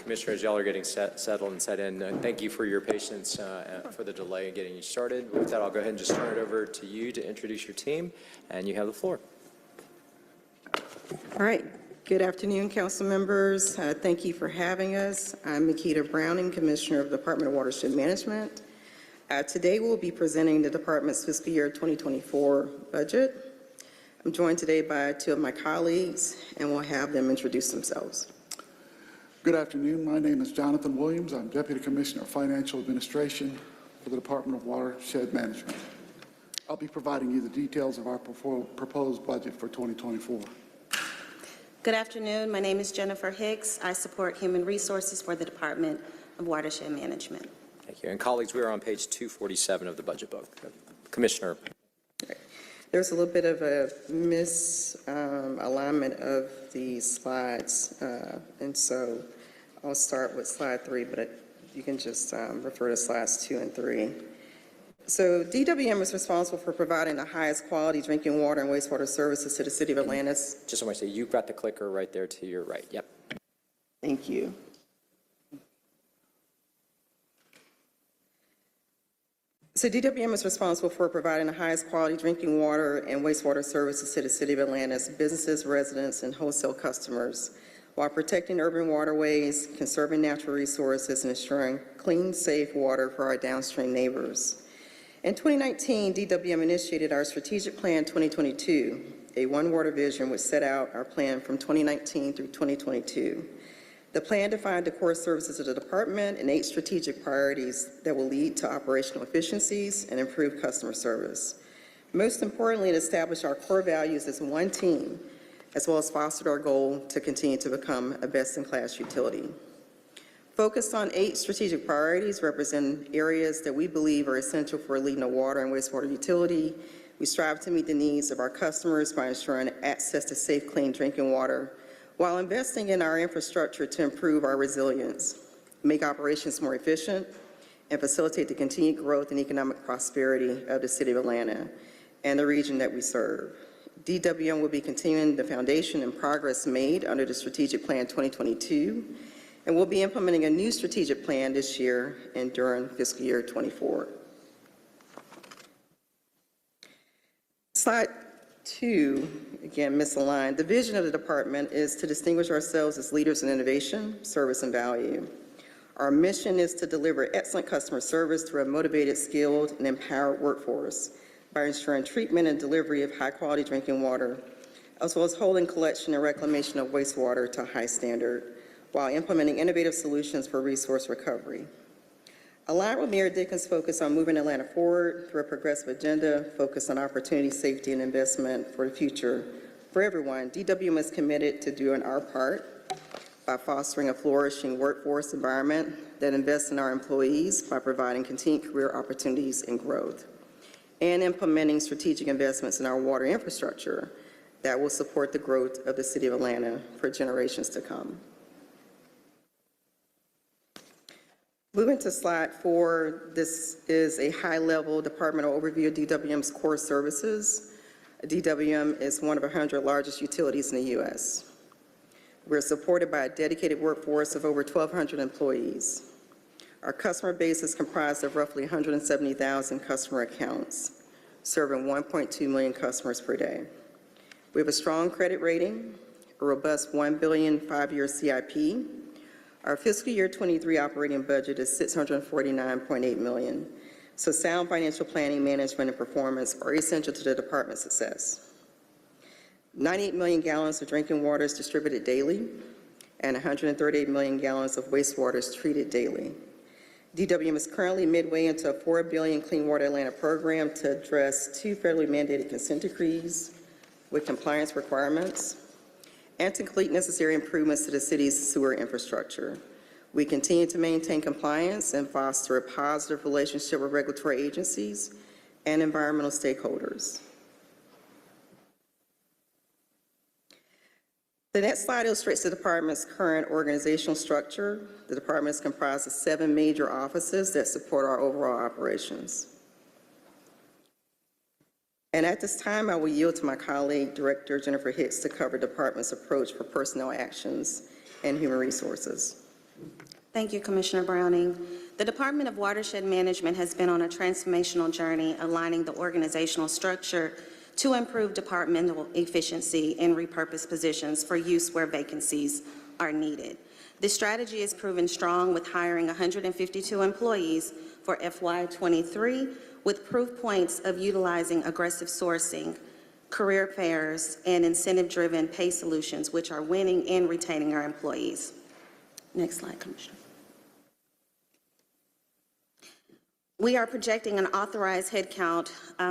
Commissioners, y'all are getting settled and set in. Thank you for your patience for the delay in getting you started. With that, I'll go ahead and just turn it over to you to introduce your team, and you have the floor. All right. Good afternoon, council members. Thank you for having us. I'm Makita Browning, Commissioner of the Department of Watershed Management. Today, we'll be presenting the department's fiscal year 2024 budget. I'm joined today by two of my colleagues, and we'll have them introduce themselves. Good afternoon. My name is Jonathan Williams. I'm Deputy Commissioner of Financial Administration for the Department of Watershed Management. I'll be providing you the details of our proposed budget for 2024. Good afternoon. My name is Jennifer Hicks. I support human resources for the Department of Watershed Management. Thank you. And colleagues, we are on page 247 of the budget book. Commissioner. There's a little bit of a misalignment of the slides, and so I'll start with slide 3, but you can just refer to slides 2 and 3. So DWM is responsible for providing the highest quality drinking water and wastewater services to the City of Atlanta. Just want to say, you've got the clicker right there to your right. Yep. Thank you. So DWM is responsible for providing the highest quality drinking water and wastewater services to the City of Atlanta's businesses, residents, and wholesale customers, while protecting urban waterways, conserving natural resources, and ensuring clean, safe water for our downstream neighbors. In 2019, DWM initiated our Strategic Plan 2022, a One Water vision which set out our plan from 2019 through 2022. The plan defined the core services of the department and 8 strategic priorities that will lead to operational efficiencies and improve customer service. Most importantly, it established our core values as one team, as well as fostered our goal to continue to become a best-in-class utility. Focused on 8 strategic priorities represent areas that we believe are essential for leading a water and wastewater utility. We strive to meet the needs of our customers by ensuring access to safe, clean drinking water, while investing in our infrastructure to improve our resilience, make operations more efficient, and facilitate the continued growth and economic prosperity of the City of Atlanta and the region that we serve. DWM will be continuing the foundation and progress made under the Strategic Plan 2022, and we'll be implementing a new strategic plan this year and during fiscal year 24. Slide 2, again, misaligned. The vision of the department is to distinguish ourselves as leaders in innovation, service, and value. Our mission is to deliver excellent customer service through a motivated, skilled, and empowered workforce by ensuring treatment and delivery of high-quality drinking water, as well as holding collection and reclamation of wastewater to a high standard, while implementing innovative solutions for resource recovery. Aligned with Mayor Dickens' focus on moving Atlanta forward through a progressive agenda focused on opportunity, safety, and investment for the future for everyone, DWM is committed to doing our part by fostering a flourishing workforce environment that invests in our employees by providing continued career opportunities and growth, and implementing strategic investments in our water infrastructure that will support the growth of the City of Atlanta for generations to come. Moving to slide 4, this is a high-level departmental overview of DWM's core services. DWM is one of 100 largest utilities in the U.S. We're supported by a dedicated workforce of over 1,200 employees. Our customer base is comprised of roughly 170,000 customer accounts, serving 1.2 million customers per day. We have a strong credit rating, a robust $1 billion 5-year CIP. Our fiscal year 23 operating budget is $649.8 million. So sound financial planning, management, and performance are essential to the department's success. 98 million gallons of drinking water is distributed daily, and 138 million gallons of wastewater is treated daily. DWM is currently midway into a $4 billion Clean Water Atlanta program to address 2 federally mandated consent decrees with compliance requirements, and to complete necessary improvements to the city's sewer infrastructure. We continue to maintain compliance and foster a positive relationship with regulatory agencies and environmental stakeholders. The next slide illustrates the department's current organizational structure. The department is comprised of 7 major offices that support our overall operations. And at this time, I will yield to my colleague, Director Jennifer Hicks, to cover the department's approach for personnel actions and human resources. Thank you, Commissioner Browning. The Department of Watershed Management has been on a transformational journey aligning the organizational structure to improve departmental efficiency and repurpose positions for use where vacancies are needed. This strategy is proven strong with hiring 152 employees for FY23, with proof points of utilizing aggressive sourcing, career fairs, and incentive-driven pay solutions, which are winning and retaining our employees. Next slide, Commissioner. We are projecting an authorized headcount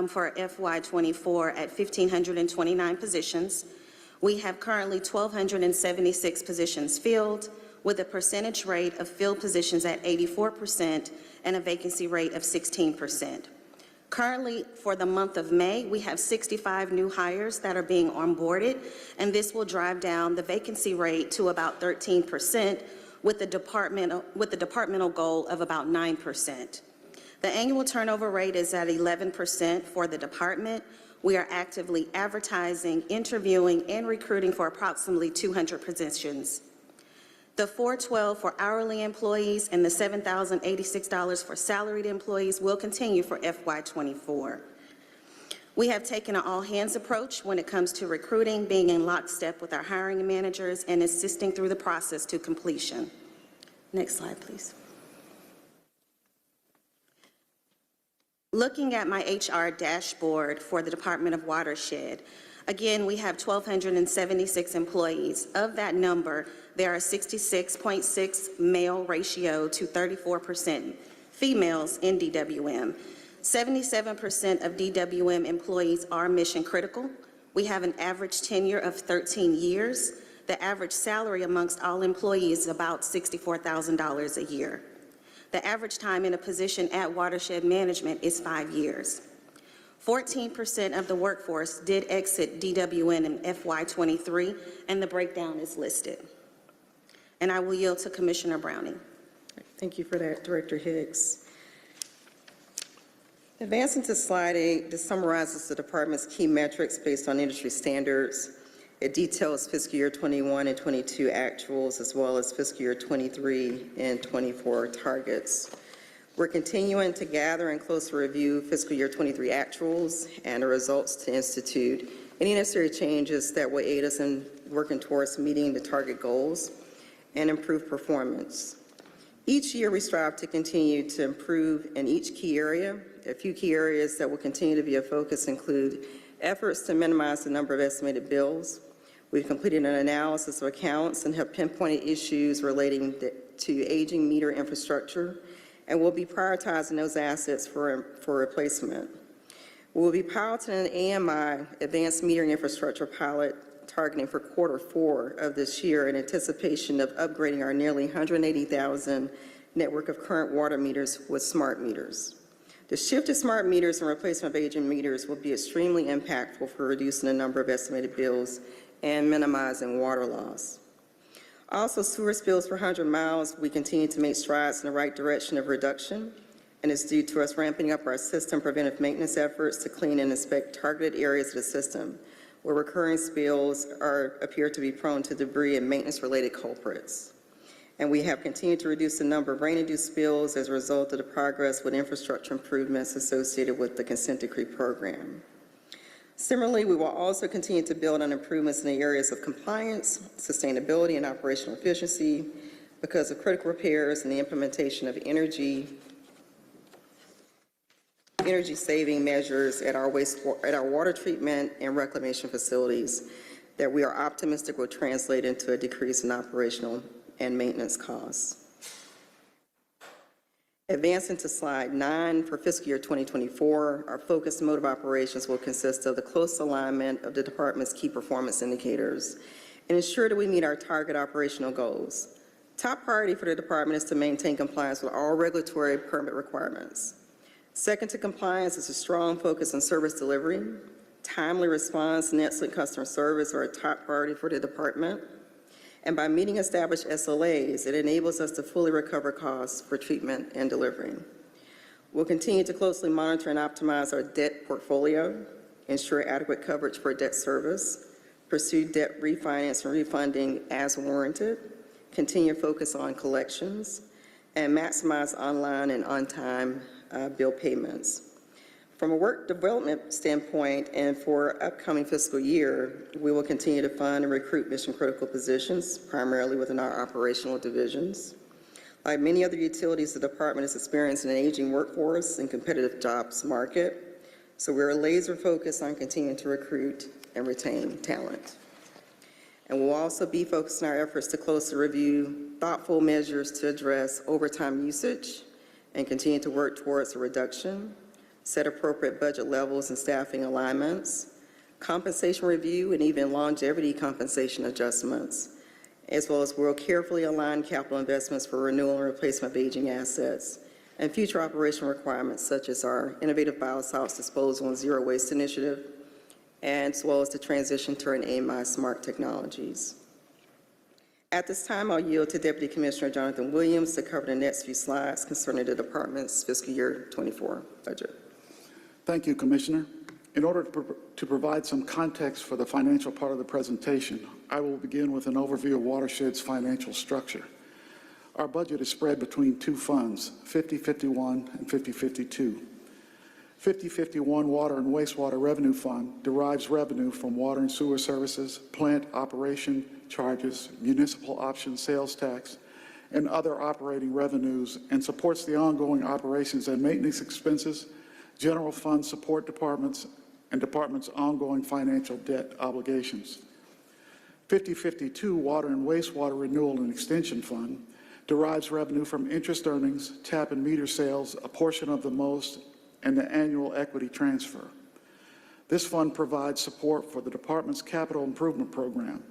for FY24 at 1,529 positions. We have currently 1,276 positions filled, with a percentage rate of filled positions at 84% and a vacancy rate of 16%. Currently, for the month of May, we have 65 new hires that are being onboarded, and this will drive down the vacancy rate to about 13%, with the departmental goal of about 9%. The annual turnover rate is at 11% for the department. We are actively advertising, interviewing, and recruiting for approximately 200 positions. The $412 for hourly employees and the $7,086 for salaried employees will continue for FY24. We have taken an all-hands approach when it comes to recruiting, being in lockstep with our hiring managers and assisting through the process to completion. Next slide, please. Looking at my HR dashboard for the Department of Watershed, again, we have 1,276 employees. Of that number, there are 66.6 male ratio to 34% females in DWM. 77% of DWM employees are mission critical. We have an average tenure of 13 years. The average salary amongst all employees is about $64,000 a year. The average time in a position at Watershed Management is 5 years. 14% of the workforce did exit DWN in FY23, and the breakdown is listed. And I will yield to Commissioner Browning. Thank you for that, Director Hicks. Advancing to slide 8, this summarizes the department's key metrics based on industry standards. It details fiscal year 21 and 22 actuals, as well as fiscal year 23 and 24 targets. We're continuing to gather and closely review fiscal year 23 actuals and the results to institute any necessary changes that will aid us in working towards meeting the target goals and improve performance. Each year we strive to continue to improve in each key area. A few key areas that will continue to be a focus include efforts to minimize the number of estimated bills. We've completed an analysis of accounts and have pinpointed issues relating to aging meter infrastructure, and we'll be prioritizing those assets for replacement. We'll be piloting an AMI, Advanced Metering Infrastructure pilot, targeting for Q4 of this year in anticipation of upgrading our nearly 180,000 network of current water meters with smart meters. The shift to smart meters and replacement of aging meters will be extremely impactful for reducing the number of estimated bills and minimizing water loss. Also, sewer spills per 100 miles, we continue to make strides in the right direction of reduction, and it's due to us ramping up our system preventive maintenance efforts to clean and inspect targeted areas of the system where recurring spills appear to be prone to debris and maintenance-related culprits. And we have continued to reduce the number of rain-induced spills as a result of the progress with infrastructure improvements associated with the consent decree program. Similarly, we will also continue to build on improvements in the areas of compliance, sustainability, and operational efficiency because of critical repairs and the implementation of energy-saving measures at our water treatment and reclamation facilities that we are optimistic will translate into a decrease in operational and maintenance costs. Advancing to slide 9, for fiscal year 2024, our focused mode of operations will consist of the close alignment of the department's key performance indicators and ensure that we meet our target operational goals. Top priority for the department is to maintain compliance with all regulatory permit requirements. Second to compliance is a strong focus on service delivery. Timely response and excellent customer service are a top priority for the department. And by meeting established SLAs, it enables us to fully recover costs for treatment and delivery. We'll continue to closely monitor and optimize our debt portfolio, ensure adequate coverage for debt service, pursue debt refinance and refunding as warranted, continue focus on collections, and maximize online and on-time bill payments. From a work development standpoint and for upcoming fiscal year, we will continue to fund and recruit mission-critical positions, primarily within our operational divisions. Like many other utilities, the department is experiencing an aging workforce and competitive jobs market, so we're laser focused on continuing to recruit and retain talent. And we'll also be focused on our efforts to closely review thoughtful measures to address overtime usage and continue to work towards a reduction, set appropriate budget levels and staffing alignments, compensation review, and even longevity compensation adjustments, as well as we'll carefully align capital investments for renewal and replacement of aging assets and future operational requirements such as our innovative biosolids disposal and zero waste initiative, as well as the transition to an AMI smart technologies. At this time, I'll yield to Deputy Commissioner Jonathan Williams to cover the next few slides concerning the department's fiscal year 24 budget. Thank you, Commissioner. In order to provide some context for the financial part of the presentation, I will begin with an overview of Watershed's financial structure. Our budget is spread between two funds, 5051 and 5052. 5051 Water and Wastewater Revenue Fund derives revenue from water and sewer services, plant operation charges, municipal option sales tax, and other operating revenues, and supports the ongoing operations and maintenance expenses, general fund support departments, and departments' ongoing financial debt obligations. 5052 Water and Wastewater Renewal and Extension Fund derives revenue from interest earnings, tap and meter sales, a portion of the most, and the annual equity transfer. This fund provides support for the department's capital improvement program.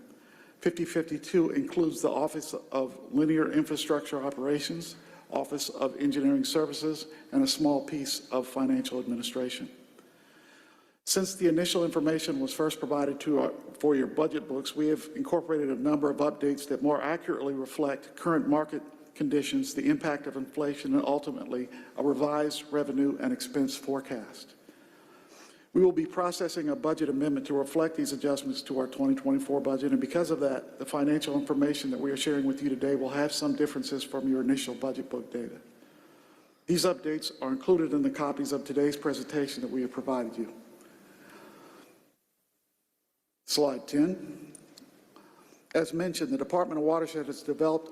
5052 includes the Office of Linear Infrastructure Operations, Office of Engineering Services, and a small piece of financial administration. Since the initial information was first provided for your budget books, we have incorporated a number of updates that more accurately reflect current market conditions, the impact of inflation, and ultimately a revised revenue and expense forecast. We will be processing a budget amendment to reflect these adjustments to our 2024 budget, and because of that, the financial information that we are sharing with you today will have some differences from your initial budget book data. These updates are included in the copies of today's presentation that we have provided you. Slide 10. As mentioned, the Department of Watershed has developed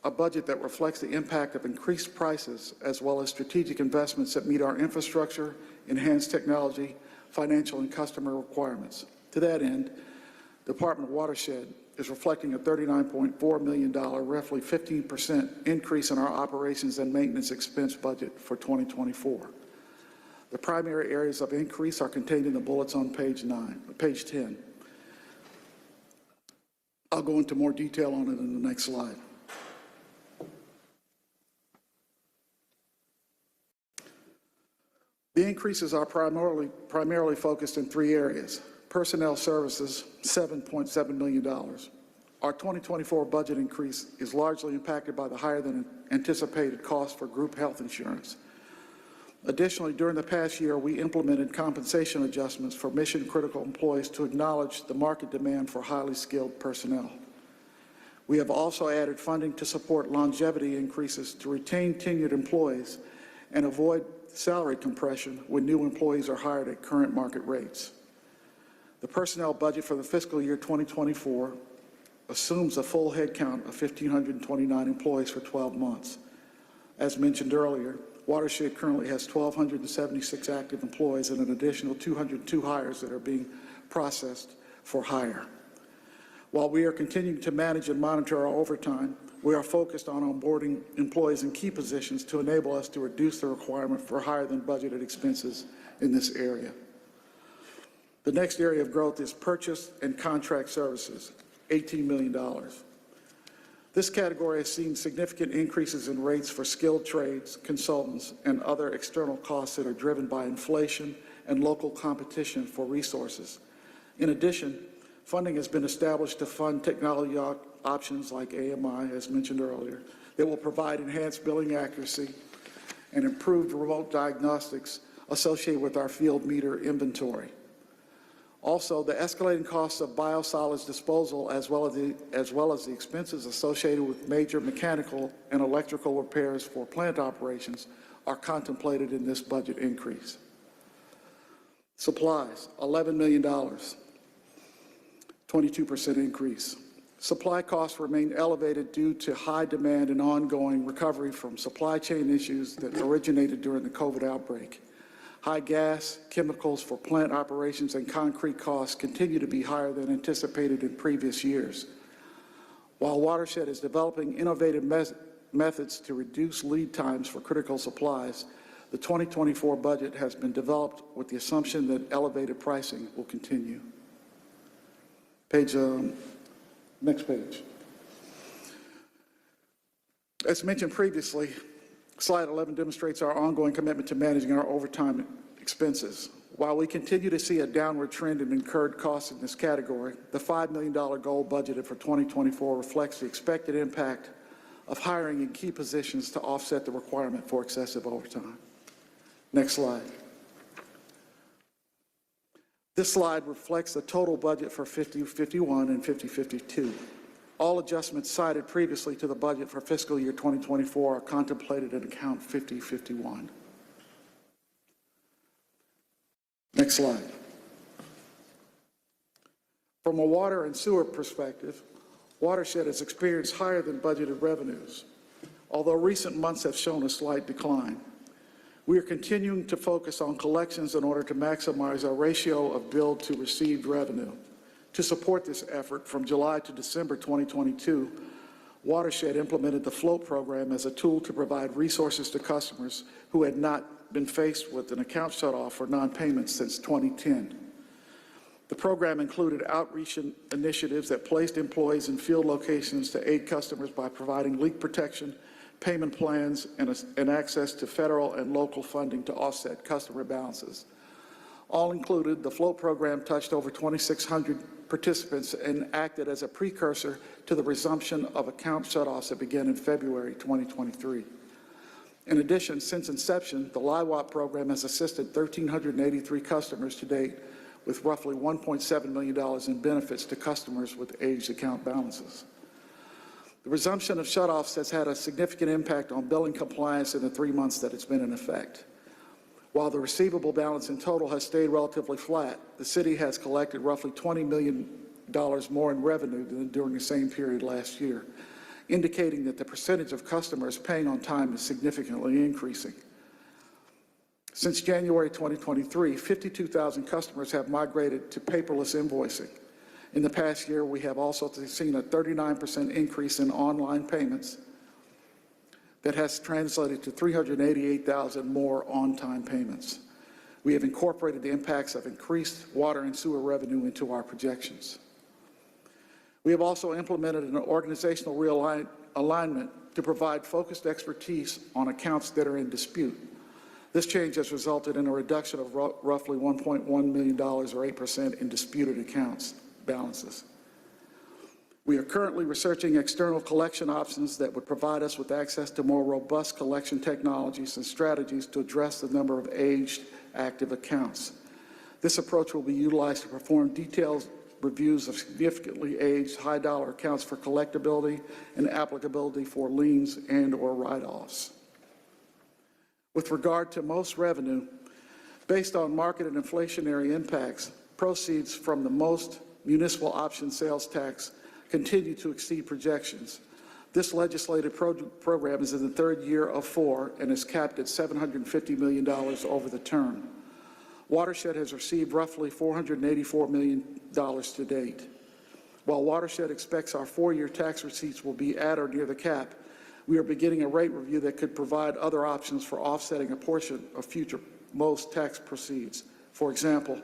a budget that reflects the impact of increased prices as well as strategic investments that meet our infrastructure, enhanced technology, financial, and customer requirements. To that end, the Department of Watershed is reflecting a $39.4 million, roughly 15% increase in our operations and maintenance expense budget for 2024. The primary areas of increase are contained in the bullets on page 10. I'll go into more detail on it in the next slide. The increases are primarily focused in three areas. Personnel services, $7.7 million. Our 2024 budget increase is largely impacted by the higher than anticipated cost for group health insurance. Additionally, during the past year, we implemented compensation adjustments for mission-critical employees to acknowledge the market demand for highly skilled personnel. We have also added funding to support longevity increases to retain tenured employees and avoid salary compression when new employees are hired at current market rates. The personnel budget for the fiscal year 2024 assumes a full headcount of 1,529 employees for 12 months. As mentioned earlier, Watershed currently has 1,276 active employees and an additional 202 hires that are being processed for hire. While we are continuing to manage and monitor our overtime, we are focused on onboarding employees in key positions to enable us to reduce the requirement for higher than budgeted expenses in this area. The next area of growth is purchase and contract services, $18 million. This category has seen significant increases in rates for skilled trades, consultants, and other external costs that are driven by inflation and local competition for resources. In addition, funding has been established to fund technology options like AMI, as mentioned earlier, that will provide enhanced billing accuracy and improved remote diagnostics associated with our field meter inventory. Also, the escalating costs of biosolids disposal, as well as the expenses associated with major mechanical and electrical repairs for plant operations, are contemplated in this budget increase. Supplies, $11 million, 22% increase. Supply costs remain elevated due to high demand and ongoing recovery from supply chain issues that originated during the COVID outbreak. High gas, chemicals for plant operations, and concrete costs continue to be higher than anticipated in previous years. While Watershed is developing innovative methods to reduce lead times for critical supplies, the 2024 budget has been developed with the assumption that elevated pricing will continue. Next page. As mentioned previously, slide 11 demonstrates our ongoing commitment to managing our overtime expenses. While we continue to see a downward trend in incurred costs in this category, the $5 million goal budgeted for 2024 reflects the expected impact of hiring in key positions to offset the requirement for excessive overtime. Next slide. This slide reflects the total budget for 5051 and 5052. All adjustments cited previously to the budget for fiscal year 2024 are contemplated in account 5051. Next slide. From a water and sewer perspective, Watershed has experienced higher than budgeted revenues, although recent months have shown a slight decline. We are continuing to focus on collections in order to maximize our ratio of billed to received revenue. To support this effort, from July to December 2022, Watershed implemented the FLOAT program as a tool to provide resources to customers who had not been faced with an account shutoff or non-payment since 2010. The program included outreach initiatives that placed employees in field locations to aid customers by providing leak protection, payment plans, and access to federal and local funding to offset customer balances. All included, the FLOAT program touched over 2,600 participants and acted as a precursor to the resumption of account shutoffs that began in February 2023. In addition, since inception, the LIWAP program has assisted 1,383 customers to date with roughly $1.7 million in benefits to customers with aged account balances. The resumption of shutoffs has had a significant impact on billing compliance in the 3 months that it's been in effect. While the receivable balance in total has stayed relatively flat, the city has collected roughly $20 million more in revenue than during the same period last year, indicating that the percentage of customers paying on time is significantly increasing. Since January 2023, 52,000 customers have migrated to paperless invoicing. In the past year, we have also seen a 39% increase in online payments that has translated to 388,000 more on-time payments. We have incorporated the impacts of increased water and sewer revenue into our projections. We have also implemented an organizational realignment to provide focused expertise on accounts that are in dispute. This change has resulted in a reduction of roughly $1.1 million, or 8%, in disputed accounts balances. We are currently researching external collection options that would provide us with access to more robust collection technologies and strategies to address the number of aged active accounts. This approach will be utilized to perform detailed reviews of significantly aged high-dollar accounts for collectability and applicability for liens and/or write-offs. With regard to most revenue, based on market and inflationary impacts, proceeds from the most municipal option sales tax continue to exceed projections. This legislative program is in the third year of 4 and is capped at $750 million over the term. Watershed has received roughly $484 million to date. While Watershed expects our 4-year tax receipts will be at or near the cap, we are beginning a rate review that could provide other options for offsetting a portion of future most tax proceeds. For example,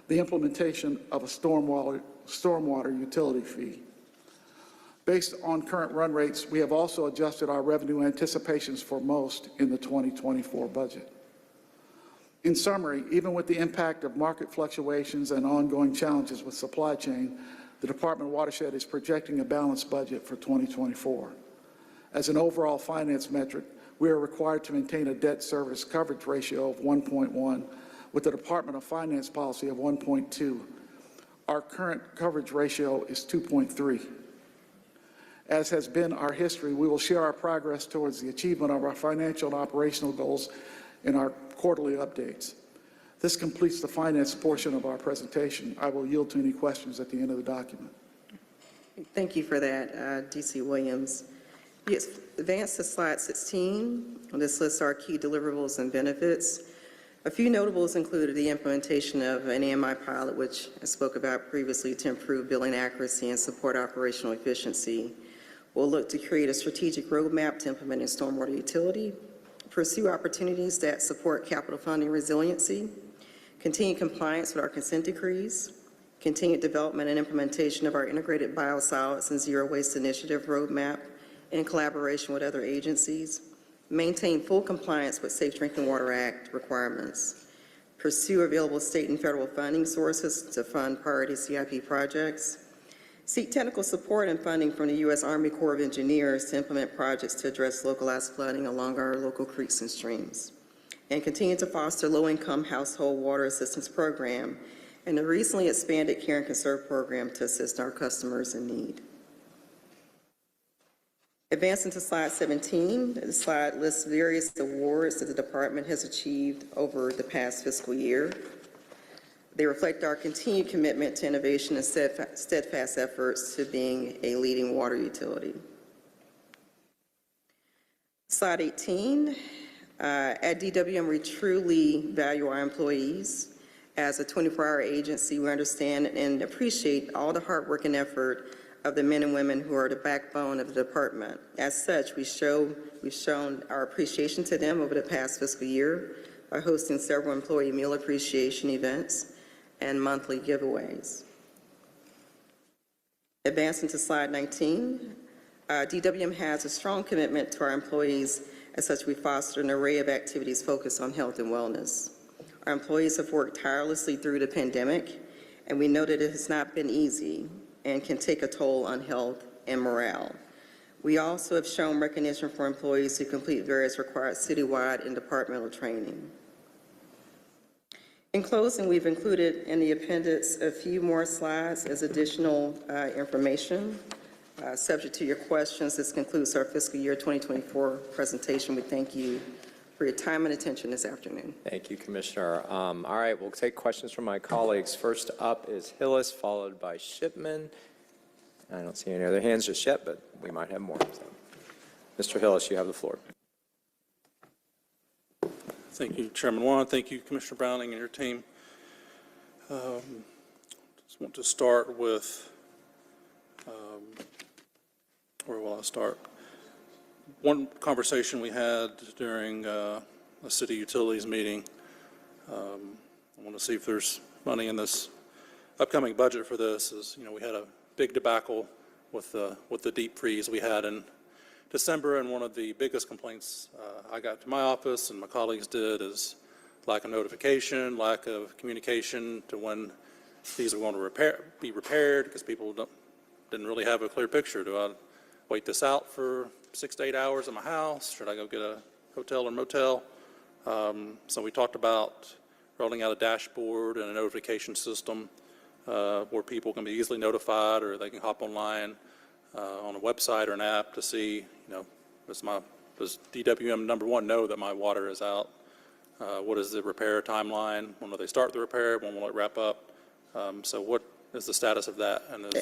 the implementation of a stormwater utility fee. Based on current run rates, we have also adjusted our revenue anticipations for most in the 2024 budget. In summary, even with the impact of market fluctuations and ongoing challenges with supply chain, the Department of Watershed is projecting a balanced budget for 2024. As an overall finance metric, we are required to maintain a debt service coverage ratio of 1.1, with the Department of Finance policy of 1.2. Our current coverage ratio is 2.3. As has been our history, we will share our progress towards the achievement of our financial and operational goals in our quarterly updates. This completes the finance portion of our presentation. I will yield to any questions at the end of the document. Thank you for that, D.C. Williams. Yes, advance to slide 16. This lists our key deliverables and benefits. A few notables included the implementation of an AMI pilot, which I spoke about previously, to improve billing accuracy and support operational efficiency. We'll look to create a strategic roadmap to implement a stormwater utility, pursue opportunities that support capital funding resiliency, continue compliance with our consent decrees, continue development and implementation of our integrated biosolids and zero waste initiative roadmap in collaboration with other agencies, maintain full compliance with Safe Drinking Water Act requirements, pursue available state and federal funding sources to fund priority CIP projects, seek technical support and funding from the U.S. Army Corps of Engineers to implement projects to address localized flooding along our local creeks and streams, and continue to foster low-income household water assistance program and the recently expanded Care and Conserve program to assist our customers in need. Advancing to slide 17, the slide lists various awards that the department has achieved over the past fiscal year. They reflect our continued commitment to innovation and steadfast efforts to being a leading water utility. Slide 18, at DWM, we truly value our employees. As a 24-hour agency, we understand and appreciate all the hard work and effort of the men and women who are the backbone of the department. As such, we've shown our appreciation to them over the past fiscal year by hosting several employee meal appreciation events and monthly giveaways. Advancing to slide 19, DWM has a strong commitment to our employees. As such, we foster an array of activities focused on health and wellness. Our employees have worked tirelessly through the pandemic, and we know that it has not been easy and can take a toll on health and morale. We also have shown recognition for employees who complete various required citywide and departmental training. In closing, we've included in the appendix a few more slides as additional information. Subject to your questions, this concludes our fiscal year 2024 presentation. We thank you for your time and attention this afternoon. Thank you, Commissioner. All right, we'll take questions from my colleagues. First up is Hillis, followed by Shipman. I don't see any other hands just yet, but we might have more. So. Mr. Hillis, you have the floor. Thank you, Chairman Wan. Thank you, Commissioner Browning and your team. Just want to start with, where will I start? One conversation we had during a city utilities meeting. I want to see if there's money in this upcoming budget for this. Is, we had a big debacle with the deep freeze we had in December, and one of the biggest complaints I got to my office and my colleagues did is lack of notification, lack of communication to when these are going to be repaired, because people didn't really have a clear picture. Do I wait this out for 6 to 8 hours at my house? Should I go get a hotel or motel? So we talked about rolling out a dashboard and a notification system where people can be easily notified, or they can hop online on a website or an app to see, does DWM #1 know that my water is out? What is the repair timeline? When will they start the repair? When will it wrap up? So what is the status of that? And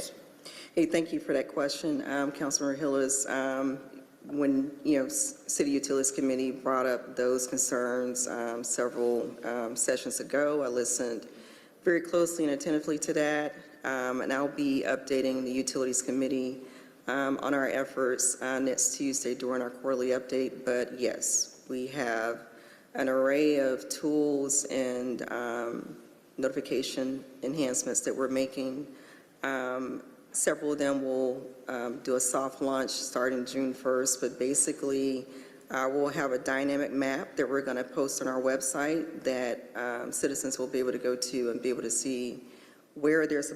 Hey, thank you for that question, Councilmember Hillis. When City Utilities Committee brought up those concerns several sessions ago, I listened very closely and attentively to that, and I'll be updating the Utilities Committee on our efforts next Tuesday during our quarterly update. But yes, we have an array of tools and notification enhancements that we're making. Several of them will do a soft launch starting June 1st, but basically we'll have a dynamic map that we're going to post on our website that citizens will be able to go to and be able to see where there's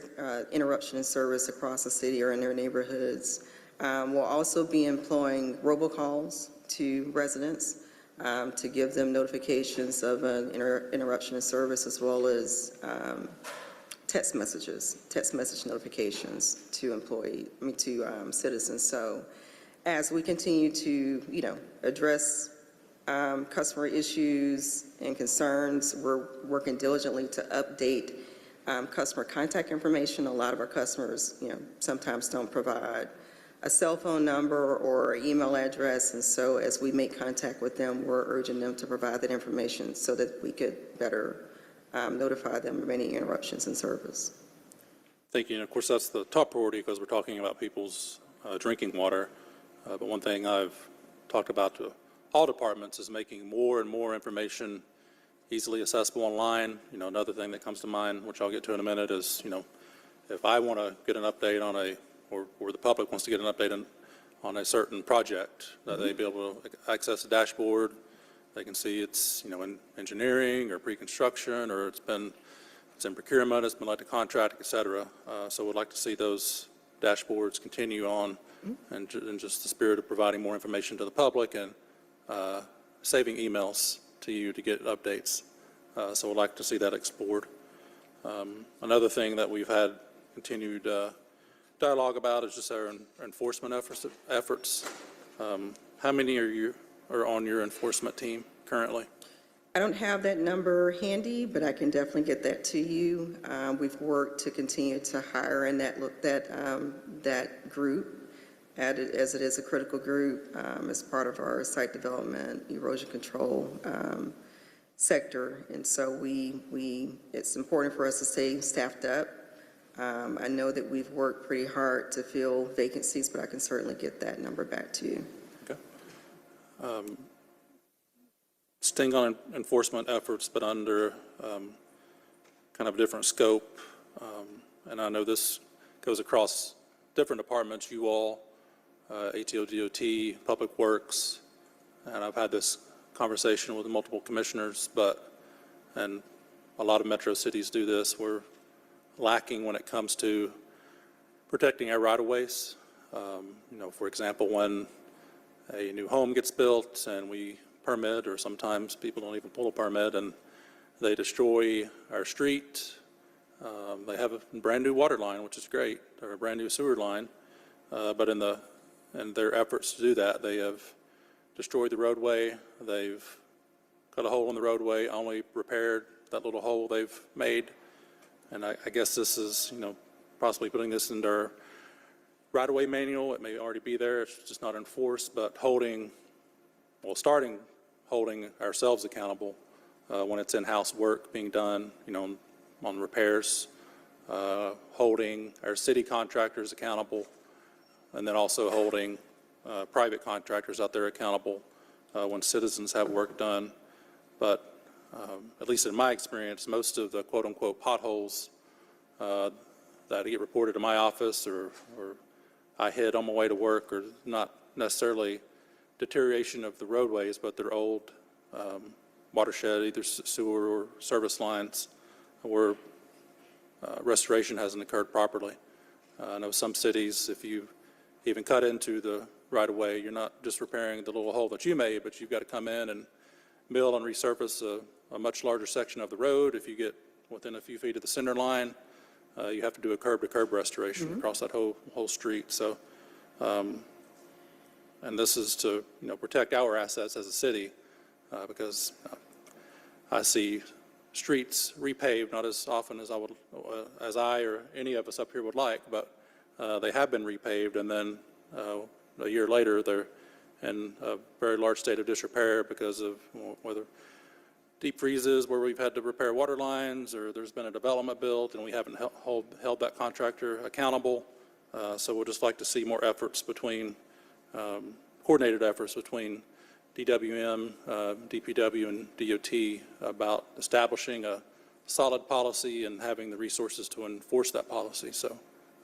interruption in service across the city or in their neighborhoods. We'll also be employing robocalls to residents to give them notifications of an interruption in service, as well as text message notifications to citizens. So as we continue to, address customer issues and concerns, we're working diligently to update customer contact information. A lot of our customers, sometimes don't provide a cell phone number or email address, and so as we make contact with them, we're urging them to provide that information so that we could better notify them of any interruptions in service. Thank you. And of course, that's the top priority because we're talking about people's drinking water. But one thing I've talked about to all departments is making more and more information easily accessible online. Another thing that comes to mind, which I'll get to in a minute, is, if I want to get an update on or the public wants to get an update on a certain project, that they be able to access a dashboard. They can see it's, in engineering or pre-construction, or it's in procurement, it's been let to contract, et cetera. So we'd like to see those dashboards continue on and just the spirit of providing more information to the public and saving emails to you to get updates. So we'd like to see that explored. Another thing that we've had continued dialogue about is just our enforcement efforts. How many are on your enforcement team currently? I don't have that number handy, but I can definitely get that to you. We've worked to continue to hire in that group, as it is a critical group as part of our site development, erosion control sector. And so it's important for us to stay staffed up. I know that we've worked pretty hard to fill vacancies, but I can certainly get that number back to you. Okay. Staying on enforcement efforts, but under kind of a different scope. And I know this goes across different departments, you all, ATO, DOT, Public Works, and I've had this conversation with multiple commissioners, and a lot of metro cities do this. We're lacking when it comes to protecting our right-of-ways. For example, when a new home gets built and we permit, or sometimes people don't even pull a permit and they destroy our street. They have a brand new water line, which is great, or a brand new sewer line, but in their efforts to do that, they have destroyed the roadway. They've cut a hole in the roadway, only repaired that little hole they've made. And I guess this is, possibly putting this in their right-of-way manual. It may already be there, it's just not enforced, but starting holding ourselves accountable when it's in-house work being done, on repairs, holding our city contractors accountable, and then also holding private contractors out there accountable when citizens have work done. But at least in my experience, most of the quote-unquote potholes that get reported to my office or I hit on my way to work are not necessarily deterioration of the roadways, but they're old watershed, either sewer or service lines, where restoration hasn't occurred properly. I know some cities, if you even cut into the right-of-way, you're not just repairing the little hole that you made, but you've got to come in and mill and resurface a much larger section of the road. If you get within a few feet of the center line, you have to do a curb-to-curb restoration across that whole street. So, and this is to protect our assets as a city, because I see streets repaved not as often as I or any of us up here would like, but they have been repaved, and then a year later they're in a very large state of disrepair because of whether deep freezes where we've had to repair water lines, or there's been a development built and we haven't held that contractor accountable. So we'd just like to see more efforts between, coordinated efforts between DWM, DPW, and DOT about establishing a solid policy and having the resources to enforce that policy. So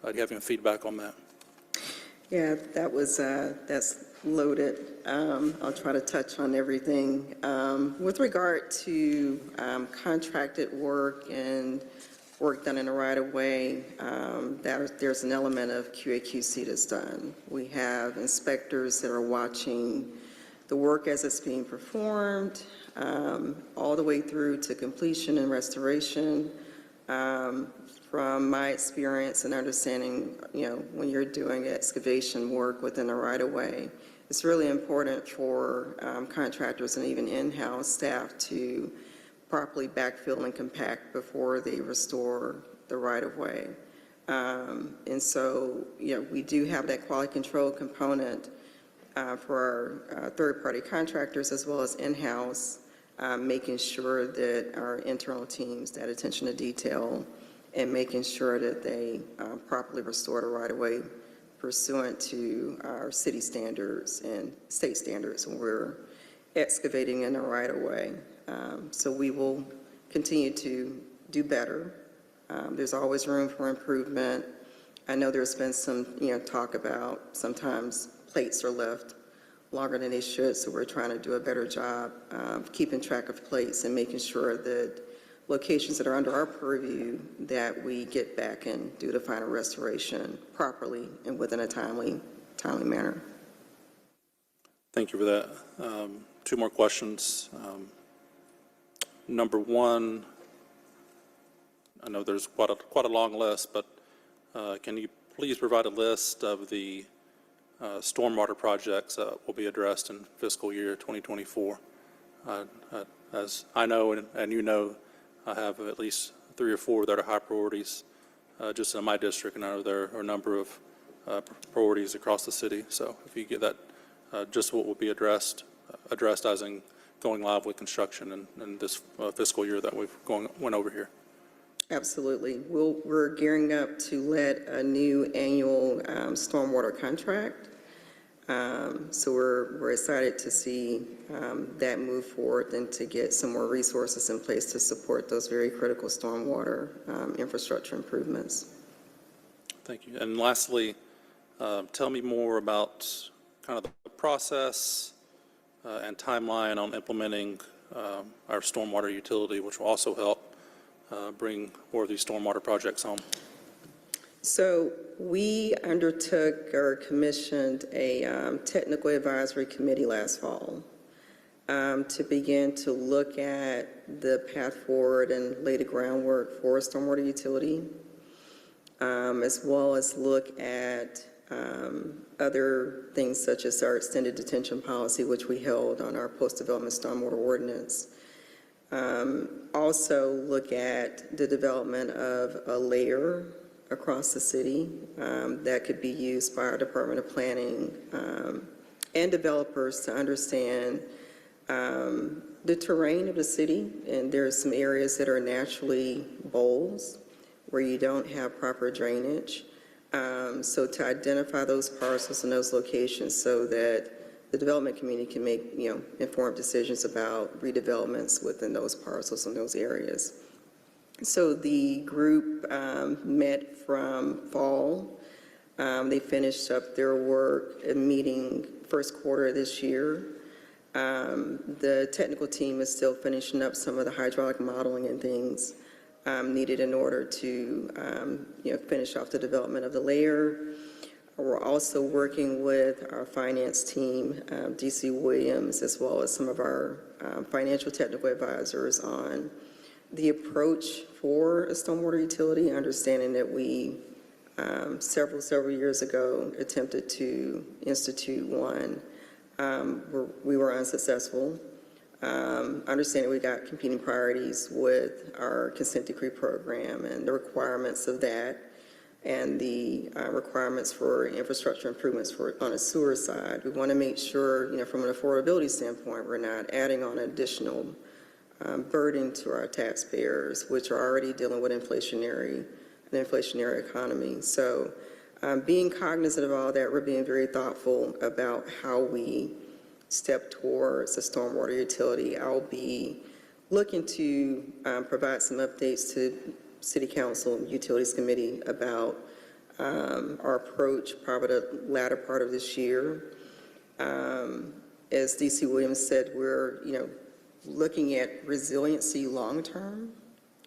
I'd have any feedback on that. Yeah, that's loaded. I'll try to touch on everything. With regard to contracted work and work done in the right-of-way, there's an element of QA/QC that's done. We have inspectors that are watching the work as it's being performed, all the way through to completion and restoration. For from my experience and understanding, when you're doing excavation work within a right-of-way, it's really important for contractors and even in-house staff to properly backfill and compact before they restore the right-of-way. And so, we do have that quality control component for our third-party contractors as well as in-house, making sure that our internal teams, that attention to detail, and making sure that they properly restore the right-of-way pursuant to our city standards and state standards when we're excavating in the right-of-way. So we will continue to do better. There's always room for improvement. I know there's been some, talk about sometimes plates are left longer than they should, so we're trying to do a better job of keeping track of plates and making sure that locations that are under our purview that we get back and do the final restoration properly and within a timely manner. Thank you for that. Two more questions. Number one, I know there's quite a long list, but can you please provide a list of the stormwater projects that will be addressed in fiscal year 2024? As I know and you know, I have at least 3 or 4 that are high priorities just in my district, and I know there are a number of priorities across the city. So if you get that, just what will be addressed as in going live with construction in this fiscal year that we've went over here. Absolutely. We're gearing up to let a new annual stormwater contract. So we're excited to see that move forward and to get some more resources in place to support those very critical stormwater infrastructure improvements. Thank you. And lastly, tell me more about kind of the process and timeline on implementing our stormwater utility, which will also help bring more of these stormwater projects home. So we undertook or commissioned a technical advisory committee last fall to begin to look at the path forward and lay the groundwork for a stormwater utility, as well as look at other things such as our extended detention policy, which we held on our post-development stormwater ordinance. Also look at the development of a layer across the city that could be used by our Department of Planning and developers to understand the terrain of the city. And there's some areas that are naturally bowls where you don't have proper drainage. So to identify those parcels and those locations so that the development community can make, informed decisions about redevelopments within those parcels and those areas. So the group met from fall. They finished up their work meeting first quarter of this year. The technical team is still finishing up some of the hydraulic modeling and things needed in order to finish off the development of the layer. We're also working with our finance team, DC Williams, as well as some of our financial technical advisors on the approach for a stormwater utility, understanding that we several years ago attempted to institute one. We were unsuccessful. Understanding we got competing priorities with our consent decree program and the requirements of that, and the requirements for infrastructure improvements on a sewer side. We want to make sure, from an affordability standpoint, we're not adding on additional burden to our taxpayers, which are already dealing with an inflationary economy. So being cognizant of all that, we're being very thoughtful about how we step towards a stormwater utility. I'll be looking to provide some updates to City Council and Utilities Committee about our approach probably the latter part of this year. As DC Williams said, we're looking at resiliency long-term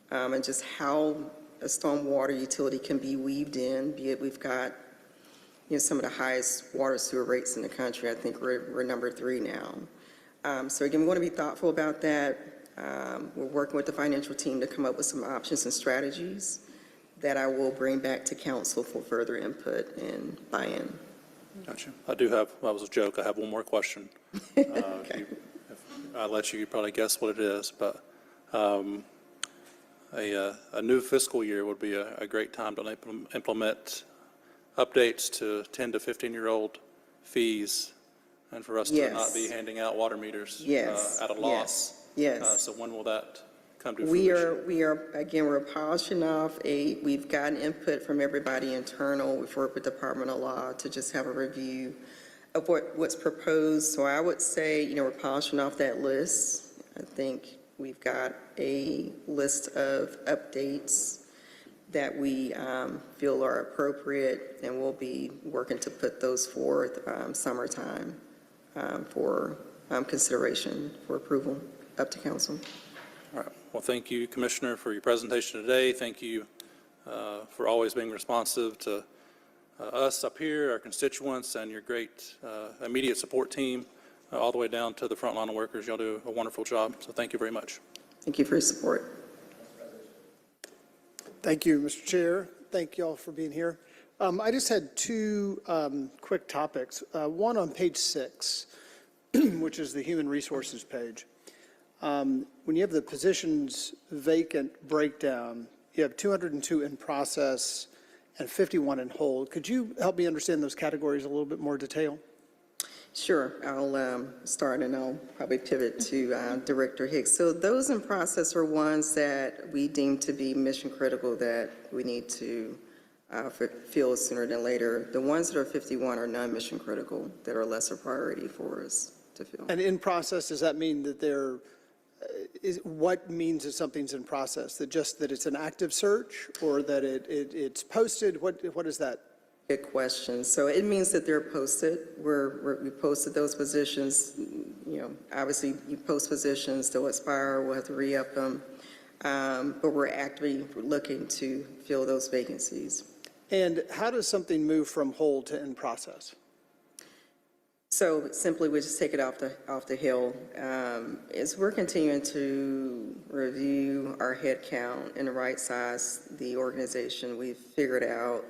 and just how a stormwater utility can be weaved in, be it we've got some of the highest water sewer rates in the country. I think we're number 3 now. So again, we want to be thoughtful about that. We're working with the financial team to come up with some options and strategies that I will bring back to council for further input and buy-in. Gotcha. I do have, that was a joke, I have one more question. If I let you, you probably guess what it is, but a new fiscal year would be a great time to implement updates to 10 to 15-year-old fees, and for us to not be Yes. handing out water meters Yes. at a loss. Yes. So when will that come to We fruition? again, we're polishing off we've gotten input from everybody internal. We've worked with Department of Law to just have a review of what's proposed. So I would say, we're polishing off that list. I think we've got a list of updates that we feel are appropriate, and we'll be working to put those forth summertime for consideration for approval up to council. All right. Well, thank you, Commissioner, for your presentation today. Thank you for always being responsive to us up here, our constituents, and your great immediate support team, all the way down to the frontline workers. Y'all do a wonderful job, so thank you very much. Thank you for your support. Thank you, Mr. Chair. Thank you all for being here. I just had two quick topics. One on page 6, which is the human resources page. When you have the positions vacant breakdown, you have 202 in process and 51 in hold. Could you help me understand those categories a little bit more detail? Sure. I'll start, and I'll probably pivot to Director Hicks. So those in process are ones that we deem to be mission critical that we need to fill sooner than later. The ones that are 51 are non-mission critical, that are lesser priority for us to fill. And in process, does that mean that what means that something's in process? That just that it's an active search, or that it's posted? What is that? Good question. So it means that they're posted. We posted those positions. Obviously you post positions, they'll expire, we'll have to re-up them. But we're actively looking to fill those vacancies. And how does something move from hold to in process? So simply, we just take it off the hill. As we're continuing to review our head count and right size the organization, we've figured out,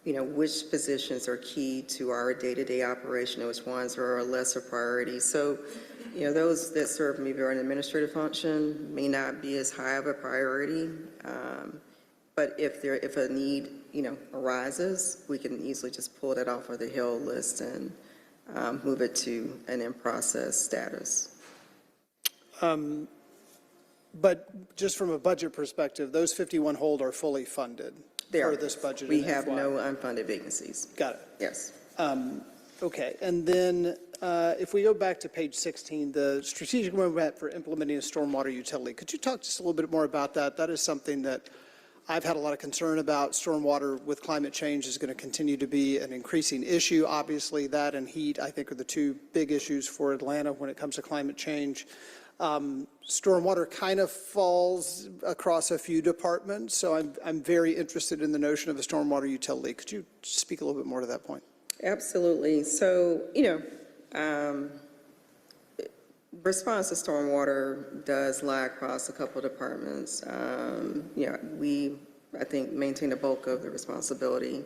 which positions are key to our day-to-day operation and which ones are a lesser priority. So, those that serve maybe an administrative function may not be as high of a priority. But if a need, arises, we can easily just pull that off of the hill list and move it to an in-process status. But just from a budget perspective, those 51 hold are fully funded for this budget. We have no unfunded vacancies. Got it. Yes. Okay, and then if we go back to page 16, the strategic roadmap for implementing a stormwater utility, could you talk just a little bit more about that? That is something that I've had a lot of concern about. Stormwater with climate change is going to continue to be an increasing issue. Obviously, that and heat, I think, are the two big issues for Atlanta when it comes to climate change. Stormwater kind of falls across a few departments, so I'm very interested in the notion of a stormwater utility. Could you speak a little bit more to that point? Absolutely. So, response to stormwater does lie across a couple of departments. We, I think, maintain the bulk of the responsibility.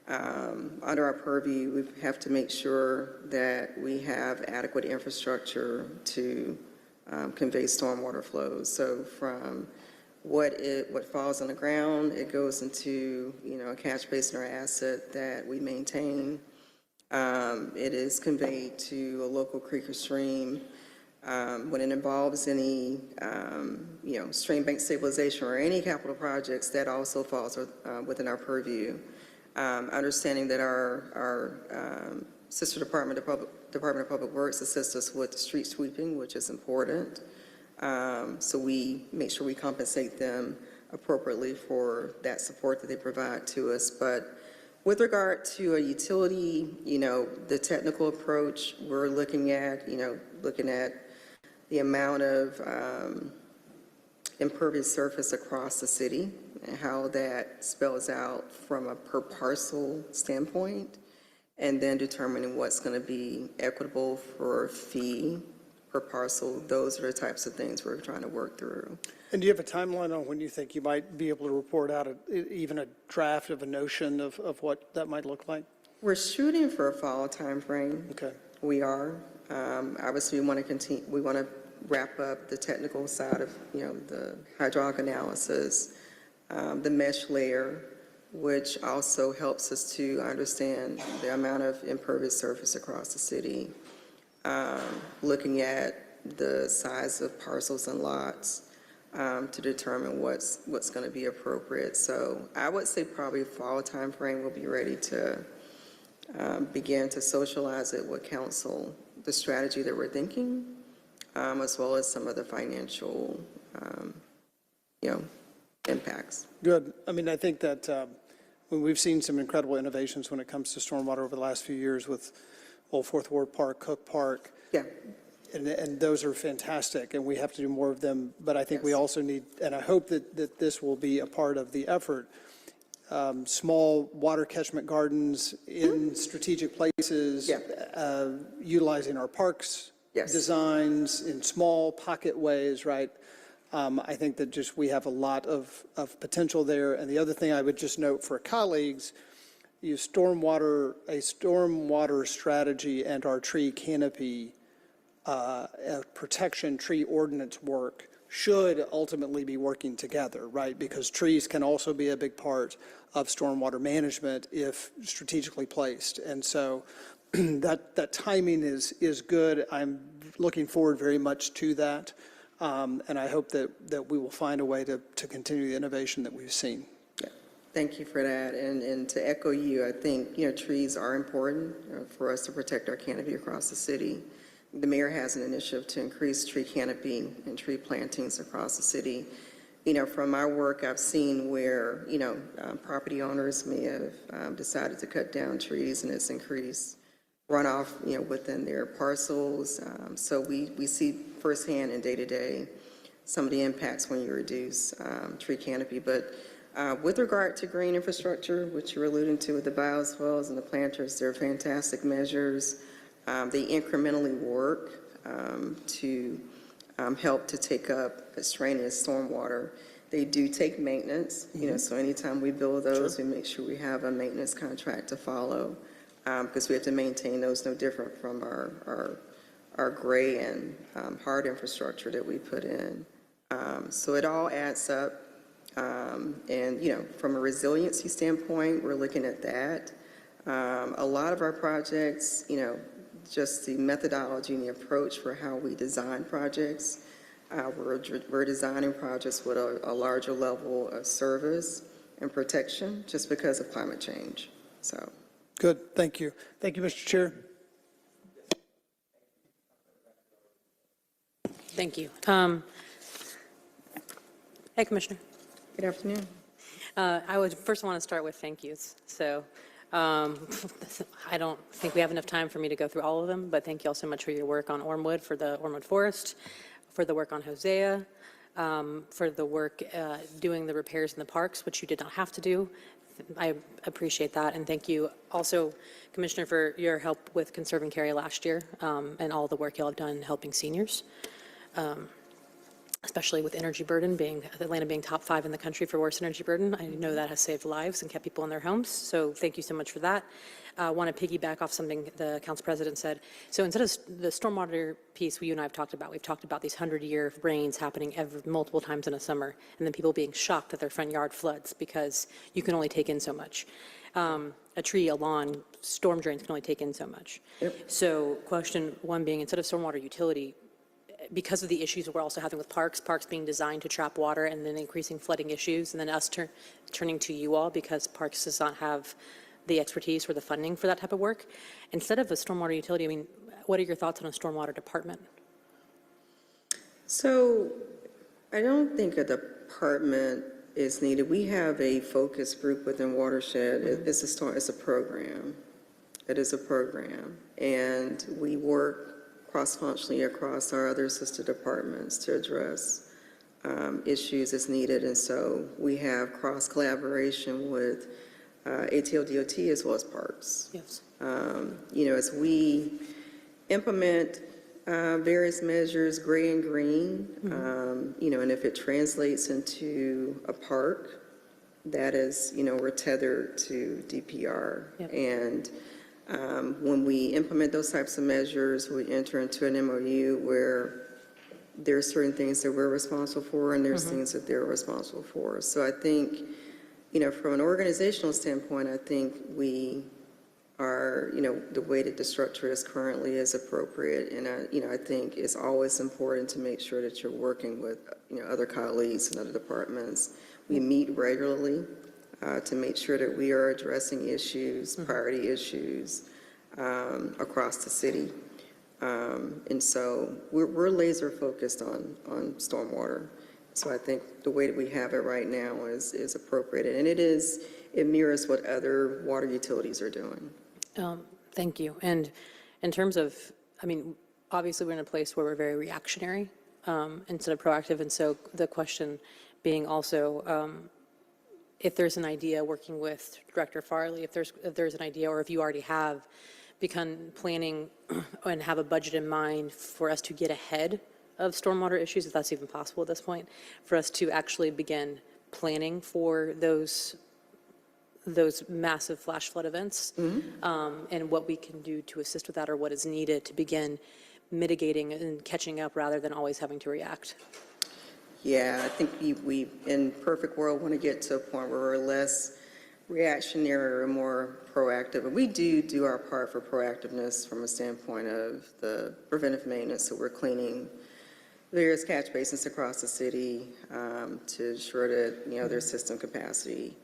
Under our purview, we have to make sure that we have adequate infrastructure to convey stormwater flows. So from what falls on the ground, it goes into, a catch basin or asset that we maintain. It is conveyed to a local creek or stream. When it involves any, stream bank stabilization or any capital projects, that also falls within our purview. Understanding that our sister Department of Public Works assists us with street sweeping, which is important. So we make sure we compensate them appropriately for that support that they provide to us. But with regard to a utility, the technical approach we're looking at, the amount of impervious surface across the city and how that spells out from a per parcel standpoint, and then determining what's going to be equitable for fee per parcel. Those are the types of things we're trying to work through. And do you have a timeline on when you think you might be able to report out even a draft of a notion of what that might look like? We're shooting for a fall timeframe. Okay. We are. Obviously, we want to continue, we want to wrap up the technical side of, the hydraulic analysis, the mesh layer, which also helps us to understand the amount of impervious surface across the city, looking at the size of parcels and lots to determine what's going to be appropriate. So I would say probably fall timeframe we'll be ready to begin to socialize it with council, the strategy that we're thinking, as well as some of the financial, impacts. Good. I mean, I think that when we've seen some incredible innovations when it comes to stormwater over the last few years with Old Fourth Ward Park, Cook Park, Yeah. and those are fantastic, and we have to do more of them. But I think we also need, and I hope that this will be a part of the effort, small water catchment gardens in strategic places, utilizing our parks designs in small pocket ways, right? I think that just we have a lot of potential there. And the other thing I would just note for colleagues, a stormwater strategy and our tree canopy protection tree ordinance work should ultimately be working together, right? Because trees can also be a big part of stormwater management if strategically placed. And so that timing is good. I'm looking forward very much to that. And I hope that we will find a way to continue the innovation that we've seen. Yeah. Thank you for that. And to echo you, I think, trees are important for us to protect our canopy across the city. The mayor has an initiative to increase tree canopy and tree plantings across the city. From my work, I've seen where, property owners may have decided to cut down trees and it's increased runoff, within their parcels. So we see firsthand and day-to-day some of the impacts when you reduce tree canopy. But with regard to green infrastructure, which you're alluding to with the bioswales and the planters, they're fantastic measures. They incrementally work to help to take up extraneous stormwater. They do take maintenance, so anytime we build those, we make sure we have a maintenance contract to follow. Because we have to maintain those, no different from our gray and hard infrastructure that we put in. So it all adds up. And, from a resiliency standpoint, we're looking at that. A lot of our projects, just the methodology and the approach for how we design projects, we're designing projects with a larger level of service and protection just because of climate change. So. Good. Thank you. Thank you, Mr. Chair. Thank you. Hey, Commissioner. Good afternoon. I would first want to start with thank yous. So I don't think we have enough time for me to go through all of them, but thank you all so much for your work on Ormwood, for the Ormwood Forest, for the work on Hosea, for the work doing the repairs in the parks, which you did not have to do. I appreciate that, and thank you also, Commissioner, for your help with conserving Cary last year and all the work y'all have done helping seniors, especially with energy burden, Atlanta being top 5 in the country for worst energy burden. I know that has saved lives and kept people in their homes, so thank you so much for that. I want to piggyback off something the Council President said. So instead of the stormwater piece you and I have talked about, we've talked about these 100-year rains happening multiple times in a summer, and then people being shocked that their front yard floods because you can only take in so much. A tree, a lawn, storm drains can only take in so much. Yep. So question one being, instead of stormwater utility, because of the issues we're also having with parks being designed to trap water and then increasing flooding issues, and then us turning to you all because parks does not have the expertise or the funding for that type of work. Instead of a stormwater utility, what are your thoughts on a stormwater department? So I don't think a department is needed. We have a focus group within Watershed. It's a program. It is a program. And we work cross-functionally across our other sister departments to address issues as needed. And so we have cross-collaboration with ATL DOT as well as parks. Yes. As we implement Various measures, gray and green, and if it translates into a park, that is, we're tethered to DPR. Yep. And when we implement those types of measures, we enter into an MOU where there are certain things that we're responsible for and there's things that they're responsible for. So I think, from an organizational standpoint, I think we are, the way that the structure is currently is appropriate. And, I think it's always important to make sure that you're working with, other colleagues and other departments. We meet regularly to make sure that we are addressing issues, priority issues across the city. And so we're laser focused on stormwater. So I think the way that we have it right now is appropriate. And it mirrors what other water utilities are doing. Thank you. And in terms of, obviously we're in a place where we're very reactionary instead of proactive. And so the question being also, if there's an idea working with Director Farley, if there's an idea, or if you already have begun planning and have a budget in mind for us to get ahead of stormwater issues, if that's even possible at this point, for us to actually begin planning for those massive flash flood events, and what we can do to assist with that, or what is needed to begin mitigating and catching up rather than always having to react. Yeah, I think we in perfect world want to get to a point where we're less reactionary or more proactive. And we do our part for proactiveness from a standpoint of the preventive maintenance. So we're cleaning various catch basins across the city to ensure that, there's system capacity.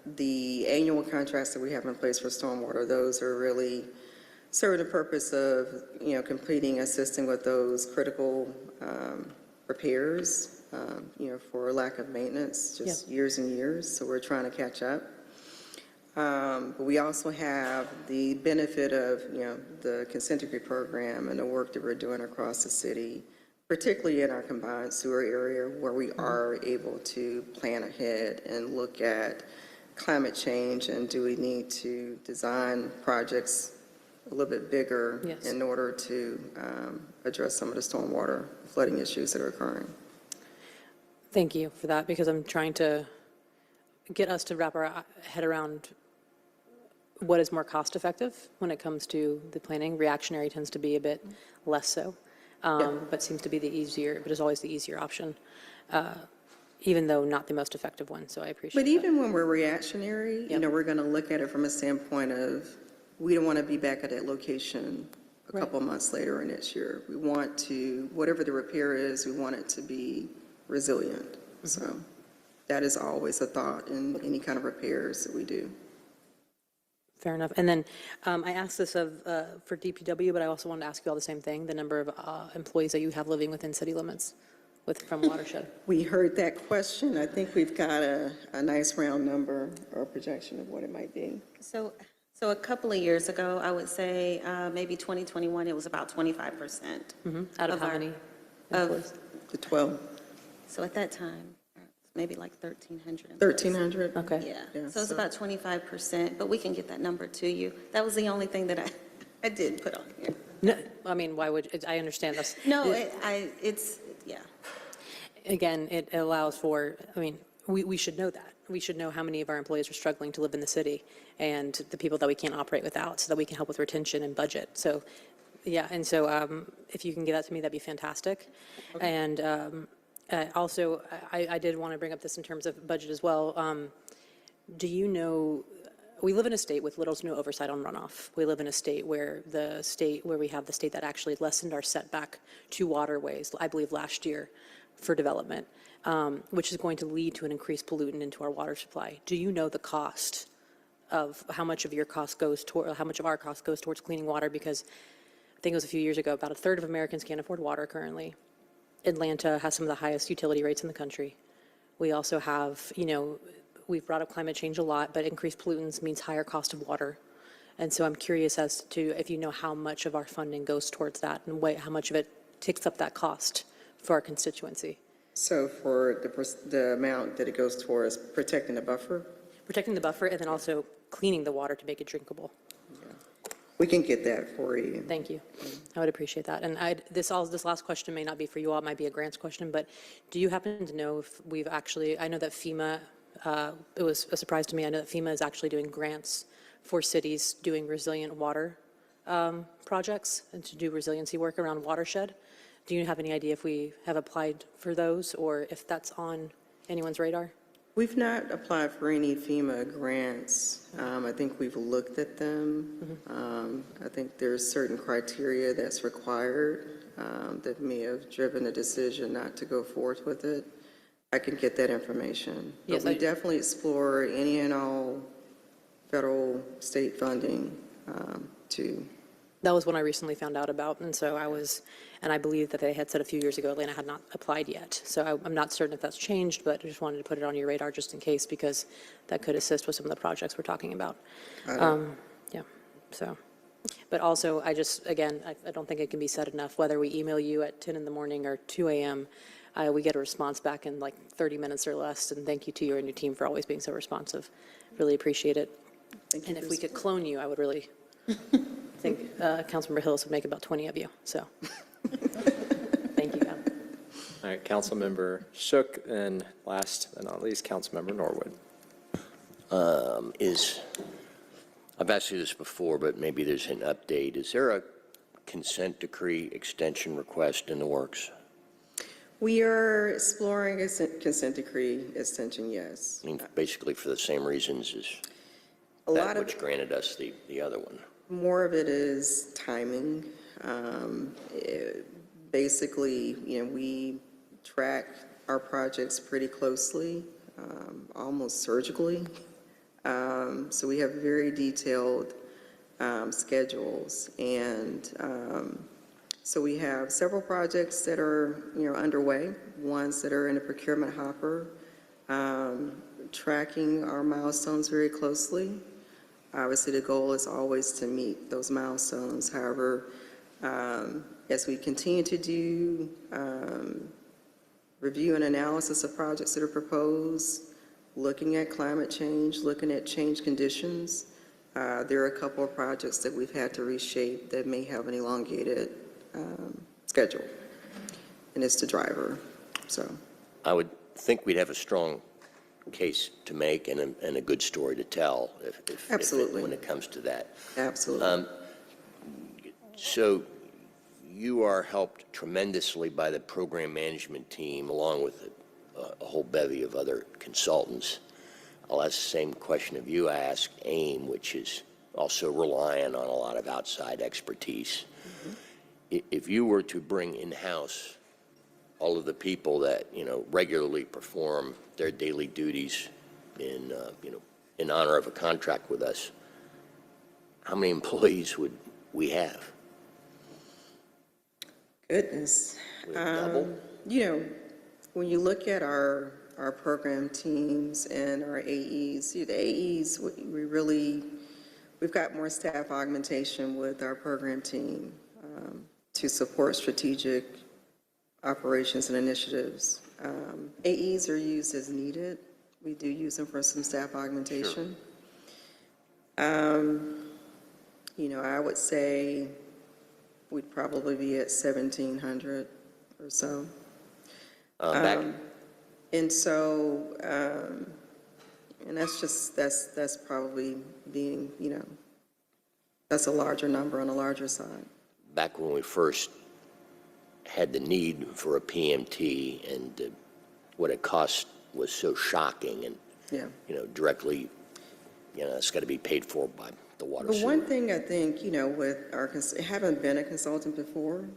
The annual contracts that we have in place for stormwater, those are really serving the purpose of, completing, assisting with those critical repairs, for lack of maintenance, just years and years. So we're trying to catch up. But we also have the benefit of, the consent decree program and the work that we're doing across the city, particularly in our combined sewer area, where we are able to plan ahead and look at climate change and do we need to design projects a little bit bigger in order to address some of the stormwater flooding issues that are occurring. Thank you for that, because I'm trying to get us to wrap our head around what is more cost effective when it comes to the planning. Reactionary tends to be a bit less so, but seems to be the easier, but is always the easier option, even though not the most effective one. So I appreciate But even when we're reactionary, we're going to look at it from a standpoint of, we don't want to be back at that location a couple months later or next year. We want to, whatever the repair is, we want it to be resilient. So that is always a thought in any kind of repairs that we do. Fair enough. And then I asked this for DPW, but I also wanted to ask you all the same thing, the number of employees that you have living within city limits from Watershed. We heard that question. I think we've got a nice round number or projection of what it might be. So a couple of years ago, I would say maybe 2021, it was about 25%. Out of how many employees? The 12. So at that time, maybe like 1,300. 1,300? Okay. Yeah, so it's about 25%, but we can get that number to you. That was the only thing that I did put on here. No, why would, I understand this. No, it's, yeah. Again, it allows for, we should know that. We should know how many of our employees are struggling to live in the city and the people that we can't operate without, so that we can help with retention and budget. So, and so if you can get that to me, that'd be fantastic. Okay. And also, I did want to bring up this in terms of budget as well. Do you know, we live in a state with little to no oversight on runoff. We live in a state where we have the state that actually lessened our setback to waterways, I believe last year, for development, which is going to lead to an increased pollutant into our water supply. Do you know the cost of how much of your cost goes toward, how much of our cost goes towards cleaning water? Because I think it was a few years ago, about a third of Americans can't afford water currently. Atlanta has some of the highest utility rates in the country. We also have, we've brought up climate change a lot, but increased pollutants means higher cost of water. And so I'm curious as to if you know how much of our funding goes towards that and how much of it takes up that cost for our constituency. So for the amount that it goes towards protecting the buffer? Protecting the buffer and then also cleaning the water to make it drinkable. We can get that for you. Thank you. I would appreciate that. And this last question may not be for you all, it might be a grants question, but do you happen to know if we've actually, I know that FEMA, it was a surprise to me, I know that FEMA is actually doing grants for cities doing resilient water projects and to do resiliency work around Watershed. Do you have any idea if we have applied for those or if that's on anyone's radar? We've not applied for any FEMA grants. I think we've looked at them. I think there's certain criteria that's required that may have driven a decision not to go forth with it. I can get that information. Yes, But we definitely explore any and all federal, state funding to. That was one I recently found out about, and so and I believe that they had said a few years ago Atlanta had not applied yet. So I'm not certain if that's changed, but I just wanted to put it on your radar just in case, because that could assist with some of the projects we're talking about. Yeah, so. But also, again, I don't think it can be said enough, whether we email you at 10 in the morning or 2 a.m., we get a response back in like 30 minutes or less, and thank you to you and your team for always being so responsive. Really appreciate it. And if we could clone you, I would really think Councilmember Hillis would make about 20 of you, so. Thank you, God. All right, Councilmember Shook, and last but not least, Councilmember Norwood. I've asked you this before, but maybe there's an update. Is there a consent decree extension request in the works? We are exploring a consent decree extension, yes. I mean, basically for the same reasons as that which granted us the other one. More of it is timing. Basically, we track our projects pretty closely, almost surgically. So we have very detailed schedules, and so we have several projects that are underway, ones that are in a procurement hopper, tracking our milestones very closely. Obviously, the goal is always to meet those milestones. However, as we continue to do review and analysis of projects that are proposed, looking at climate change, looking at change conditions, there are a couple of projects that we've had to reshape that may have an elongated schedule, and it's the driver. So I would think we'd have a strong case to make and a good story to tell Absolutely. when it comes to that. Absolutely. So you are helped tremendously by the program management team, along with a whole bevy of other consultants. I'll ask the same question of you I asked AIM, which is also relying on a lot of outside expertise. If you were to bring in-house all of the people that regularly perform their daily duties in honor of a contract with us, how many employees would we have? Goodness. Would it double? When you look at our program teams and our AEs, the AEs, we've got more staff augmentation with our program team to support strategic operations and initiatives. AEs are used as needed. We do use them for some staff augmentation. Sure. I would say we'd probably be at 1,700 or so. And so, and that's probably being, that's a larger number on the larger side. Back when we first had the need for a PMT and what it cost was so shocking and, directly, it's got to be paid for by the water. The one thing I think, with our, having been a consultant before,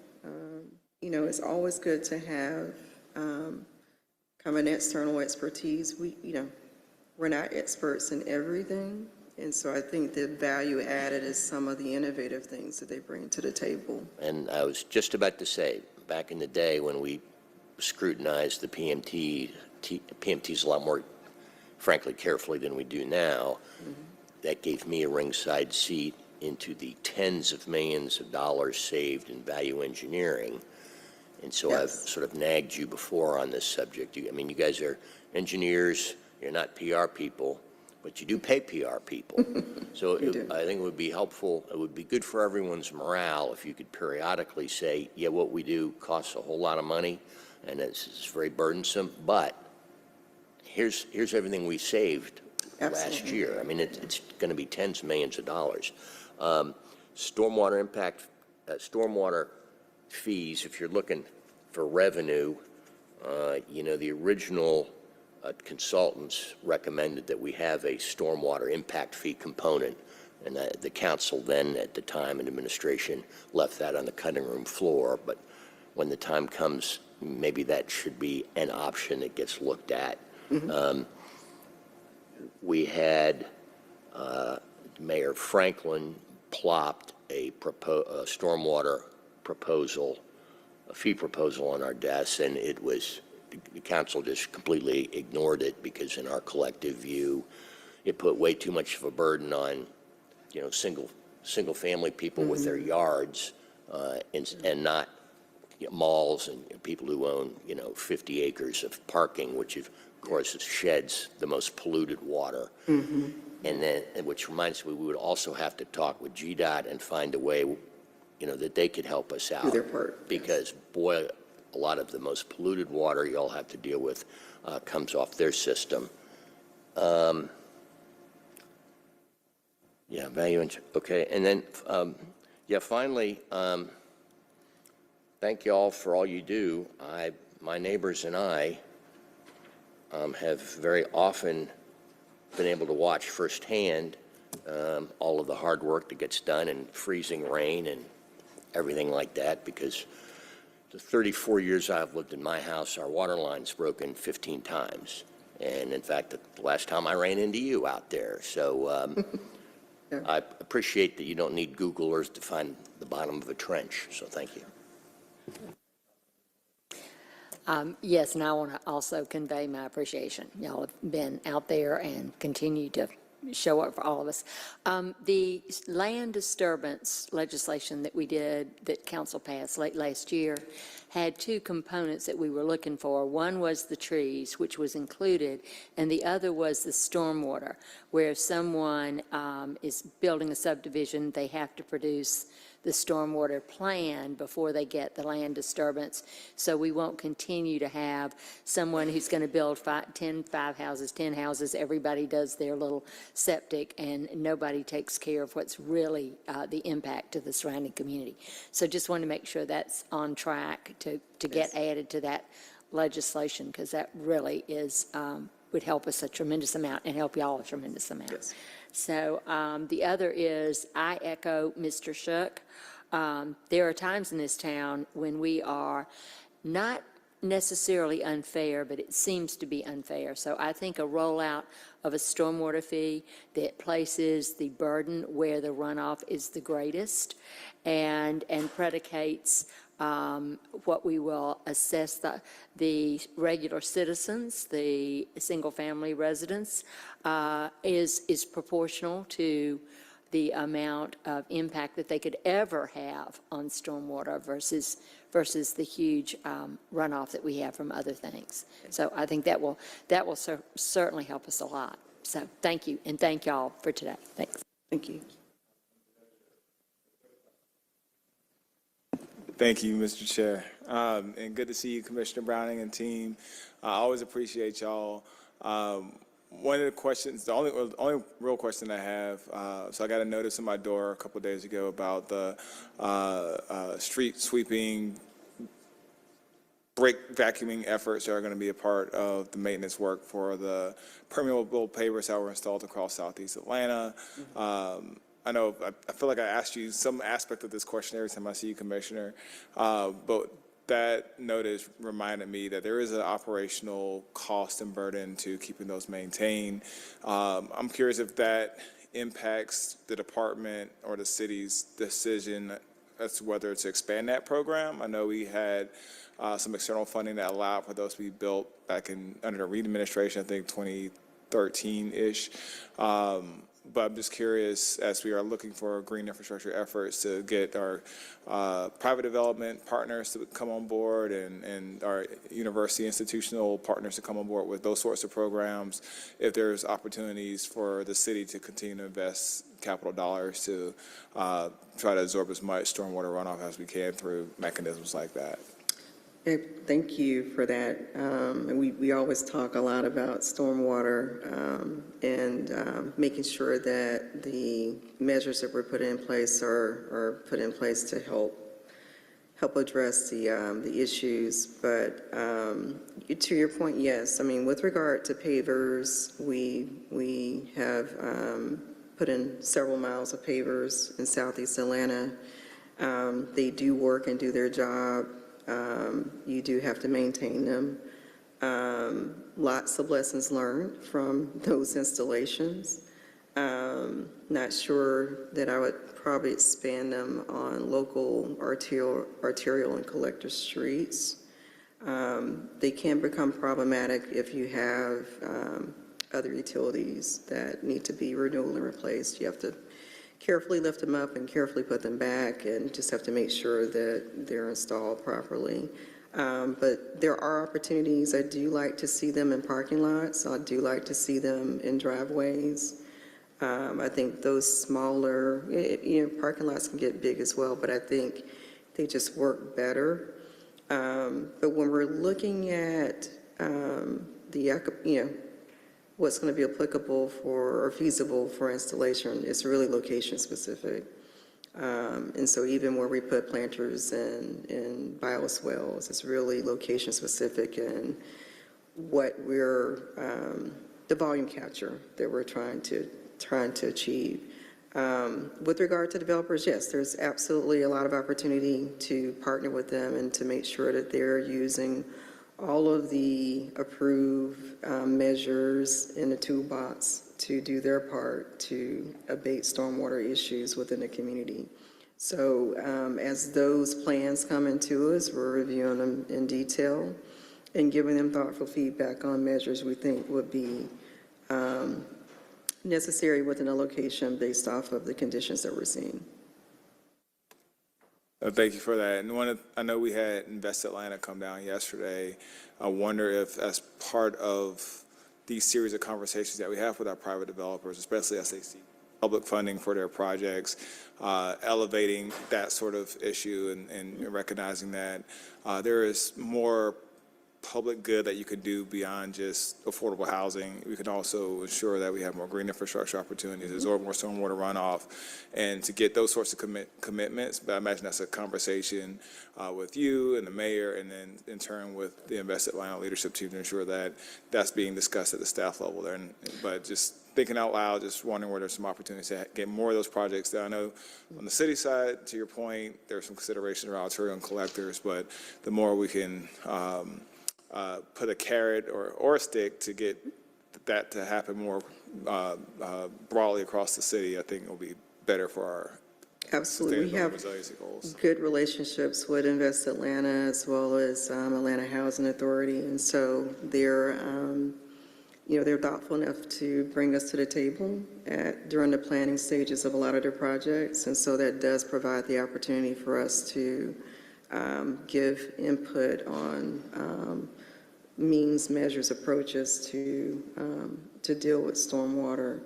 it's always good to have kind of an external expertise. We're not experts in everything. And so I think the value added is some of the innovative things that they bring to the table. And I was just about to say, back in the day when we scrutinized the PMTs a lot more, frankly, carefully than we do now, that gave me a ringside seat into the tens of millions of dollars saved in value engineering. And so I've sort of nagged you before on this subject. You guys are engineers, you're not PR people, but you do pay PR people. So do. I think it would be helpful, it would be good for everyone's morale if you could periodically say, yeah, what we do costs a whole lot of money, and it's very burdensome, but here's everything we saved last Absolutely. year. I mean, it's going to be tens of millions of dollars. Stormwater impact, stormwater fees, if you're looking for revenue, the original consultants recommended that we have a stormwater impact fee component, and the council then, at the time, and administration left that on the cutting room floor. But when the time comes, maybe that should be an option that gets looked at. We had Mayor Franklin plopped a stormwater proposal, a fee proposal on our desk, and it was, the council just completely ignored it because in our collective view, it put way too much of a burden on, single family people with their yards, and not malls and people who own, 50 acres of parking, which of course sheds the most polluted water. And then, which reminds me, we would also have to talk with GDOT and find a way, that they could help us out. Do their part. Because, boy, a lot of the most polluted water y'all have to deal with comes off their system. Yeah, value, okay. And then, finally, thank you all for all you do. My neighbors and I have very often been able to watch firsthand all of the hard work that gets done in freezing rain and everything like that, because the 34 years I've lived in my house, our water line's broken 15 times. And in fact, the last time I ran into you out there. So Yeah. I appreciate that you don't need Google Earth to find the bottom of a trench. So thank you. Yes, and I want to also convey my appreciation. Y'all have been out there and continue to show up for all of us. The land disturbance legislation that we did, that council passed late last year, had two components that we were looking for. One was the trees, which was included, and the other was the stormwater, where if someone is building a subdivision, they have to produce the stormwater plan before they get the land disturbance. So we won't continue to have someone who's going to build 10 houses, everybody does their little septic, and nobody takes care of what's really the impact to the surrounding community. So just want to make sure that's on track to get added to that legislation, because that really is, would help us a tremendous amount and help y'all a tremendous amount. Yes. So the other is, I echo Mr. Shook. There are times in this town when we are not necessarily unfair, but it seems to be unfair. So I think a rollout of a stormwater fee that places the burden where the runoff is the greatest and predicates what we will assess the regular citizens, the single-family residents, is proportional to the amount of impact that they could ever have on stormwater versus the huge runoff that we have from other things. So I think that will certainly help us a lot. So thank you, and thank y'all for today. Thanks. Thank you. Thank you, Mr. Chair. And good to see you, Commissioner Browning and team. I always appreciate y'all. One of the questions, the only real question I have, so I got a notice on my door a couple of days ago about the street sweeping, brake vacuuming efforts that are going to be a part of the maintenance work for the permeable pavers that were installed across Southeast Atlanta. I know, I feel like I asked you some aspect of this question every time I see you, Commissioner, but that notice reminded me that there is an operational cost and burden to keeping those maintained. I'm curious if that impacts the department or the city's decision as to whether to expand that program. I know we had some external funding that allowed for those to be built back under the Reid administration, I think 2013-ish. But I'm just curious, as we are looking for green infrastructure efforts to get our private development partners to come on board and our university institutional partners to come on board with those sorts of programs, if there's opportunities for the city to continue to invest capital dollars to try to absorb as much stormwater runoff as we can through mechanisms like that. Thank you for that. And we always talk a lot about stormwater and making sure that the measures that we're putting in place are put in place to help address the issues. But to your point, yes. I mean, with regard to pavers, we have put in several miles of pavers in Southeast Atlanta. They do work and do their job. You do have to maintain them. Lots of lessons learned from those installations. Not sure that I would probably expand them on local arterial and collector streets. They can become problematic if you have other utilities that need to be renewed and replaced. You have to carefully lift them up and carefully put them back, and just have to make sure that they're installed properly. But there are opportunities. I do like to see them in parking lots. I do like to see them in driveways. I think those smaller, parking lots can get big as well, but I think they just work better. But when we're looking at what's going to be applicable for or feasible for installation, it's really location specific. And so even where we put planters and bioswales, it's really location specific and what we're, the volume capture that we're trying to achieve. With regard to developers, yes, there's absolutely a lot of opportunity to partner with them and to make sure that they're using all of the approved measures in the toolbox to do their part to abate stormwater issues within the community. So as those plans come into us, we're reviewing them in detail and giving them thoughtful feedback on measures we think would be necessary within a location based off of the conditions that we're seeing. Thank you for that. And I know we had Invest Atlanta come down yesterday. I wonder if, as part of these series of conversations that we have with our private developers, especially as they see public funding for their projects, elevating that sort of issue and recognizing that there is more public good that you could do beyond just affordable housing. We can also ensure that we have more green infrastructure opportunities, absorb more stormwater runoff, and to get those sorts of commitments. But I imagine that's a conversation with you and the mayor, and then in turn with the Invest Atlanta leadership team to ensure that that's being discussed at the staff level there. But just thinking out loud, just wondering where there's some opportunities to get more of those projects done. I know on the city side, to your point, there's some considerations around arterial and collectors, but the more we can put a carrot or a stick to get that to happen more broadly across the city, I think it will be better for our Absolutely. We have resiliency goals. Good relationships with Invest Atlanta as well as Atlanta Housing Authority, and so they're thoughtful enough to bring us to the table during the planning stages of a lot of their projects, and so that does provide the opportunity for us to give input on means, measures, approaches to deal with stormwater.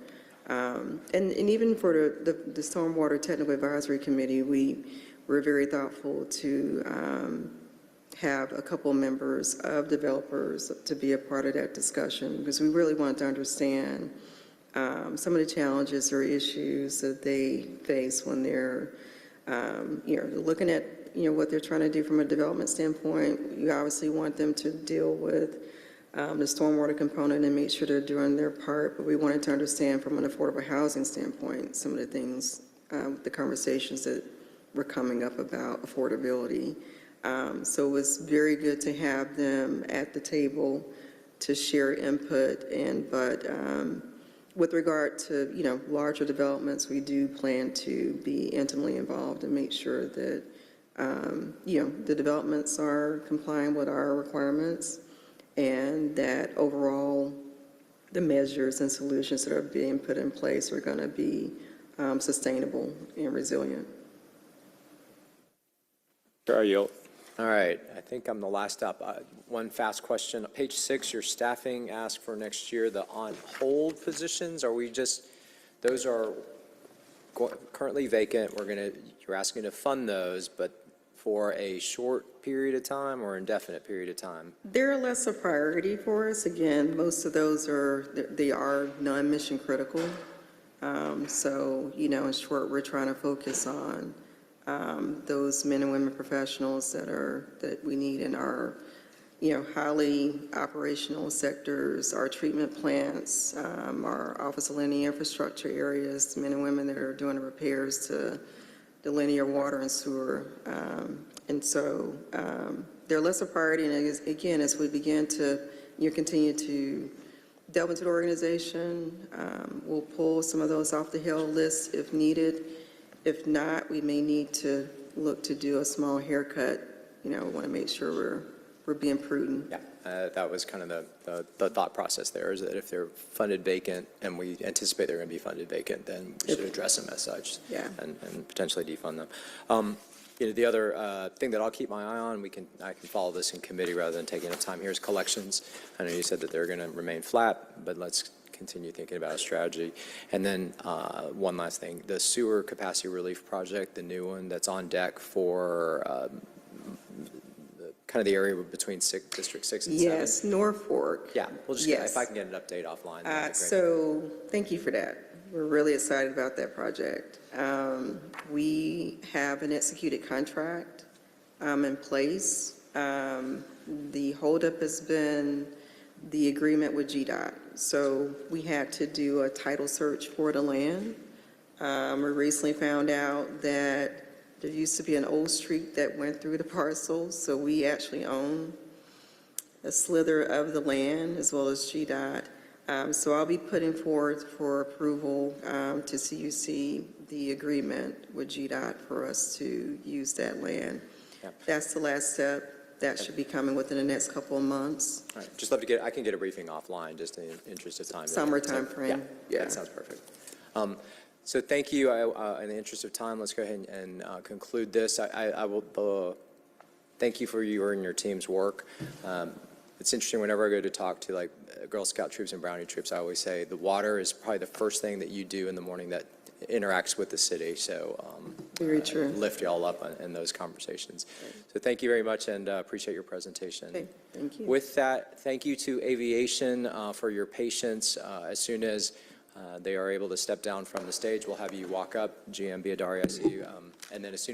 And even for the Stormwater Technical Advisory Committee, we're very thoughtful to have a couple members of developers to be a part of that discussion, because we really want to understand some of the challenges or issues that they face when they're looking at what they're trying to do from a development standpoint. You obviously want them to deal with the stormwater component and make sure they're doing their part, but we wanted to understand from an affordable housing standpoint some of the things, the conversations that were coming up about affordability. So it was very good to have them at the table to share input, but with regard to larger developments, we do plan to be intimately involved and make sure that the developments are complying with our requirements, and that overall the measures and solutions that are being put in place are going to be sustainable and resilient. Chair, I yield. All right, I think I'm the last up. One fast question. Page 6, your staffing asked for next year, the on-hold positions, are we just, those are currently vacant. You're asking to fund those, but for a short period of time or indefinite period of time? They're less a priority for us. Again, most of those they are non-mission critical. So, in short, we're trying to focus on those men and women professionals that we need in our, highly operational sectors, our treatment plants, our office of linear infrastructure areas, men and women that are doing the repairs to the linear water and sewer. And so they're less a priority. And again, as we begin to continue to delve into the organization, we'll pull some of those off the Hill list if needed. If not, we may need to look to do a small haircut. We want to make sure we're being prudent. Yeah, that was kind of the thought process there, is that if they're funded vacant and we anticipate they're going to be funded vacant, then we should address them as such. Yeah. And potentially defund them. The other thing that I'll keep my eye on, I can follow this in committee rather than taking up time here, is collections. I know you said that they're going to remain flat, but let's continue thinking about a strategy. And then one last thing, the sewer capacity relief project, the new one that's on deck for kind of the area between District 6 and 7. Yes, Norfolk. Yeah, we'll just Yes. if I can get an update offline. that'd be great. So thank you for that. We're really excited about that project. We have an executed contract in place. The holdup has been the agreement with GDOT. So we had to do a title search for the land. We recently found out that there used to be an old street that went through the parcel, so we actually own a slither of the land as well as GDOT. So I'll be putting forth for approval to CUC the agreement with GDOT for us to use that land. Yep. That's the last step. That should be coming within the next couple of months. All right, just I can get a briefing offline, just in the interest of time. Summer timeframe. Yeah, that sounds perfect. So thank you. In the interest of time, let's go ahead and conclude this. I will thank you for your and your team's work. It's interesting, whenever I go to talk to like Girl Scout troops and Brownie troops, I always say the water is probably the first thing that you do in the morning that interacts with the city. So Very true. lift y'all up in those conversations. So thank you very much, and appreciate your presentation. Okay, thank you. With that, thank you to Aviation for your patience. As soon as they are able to step down from the stage, we'll have you walk up. GM Biadari, I see you. And then as soon as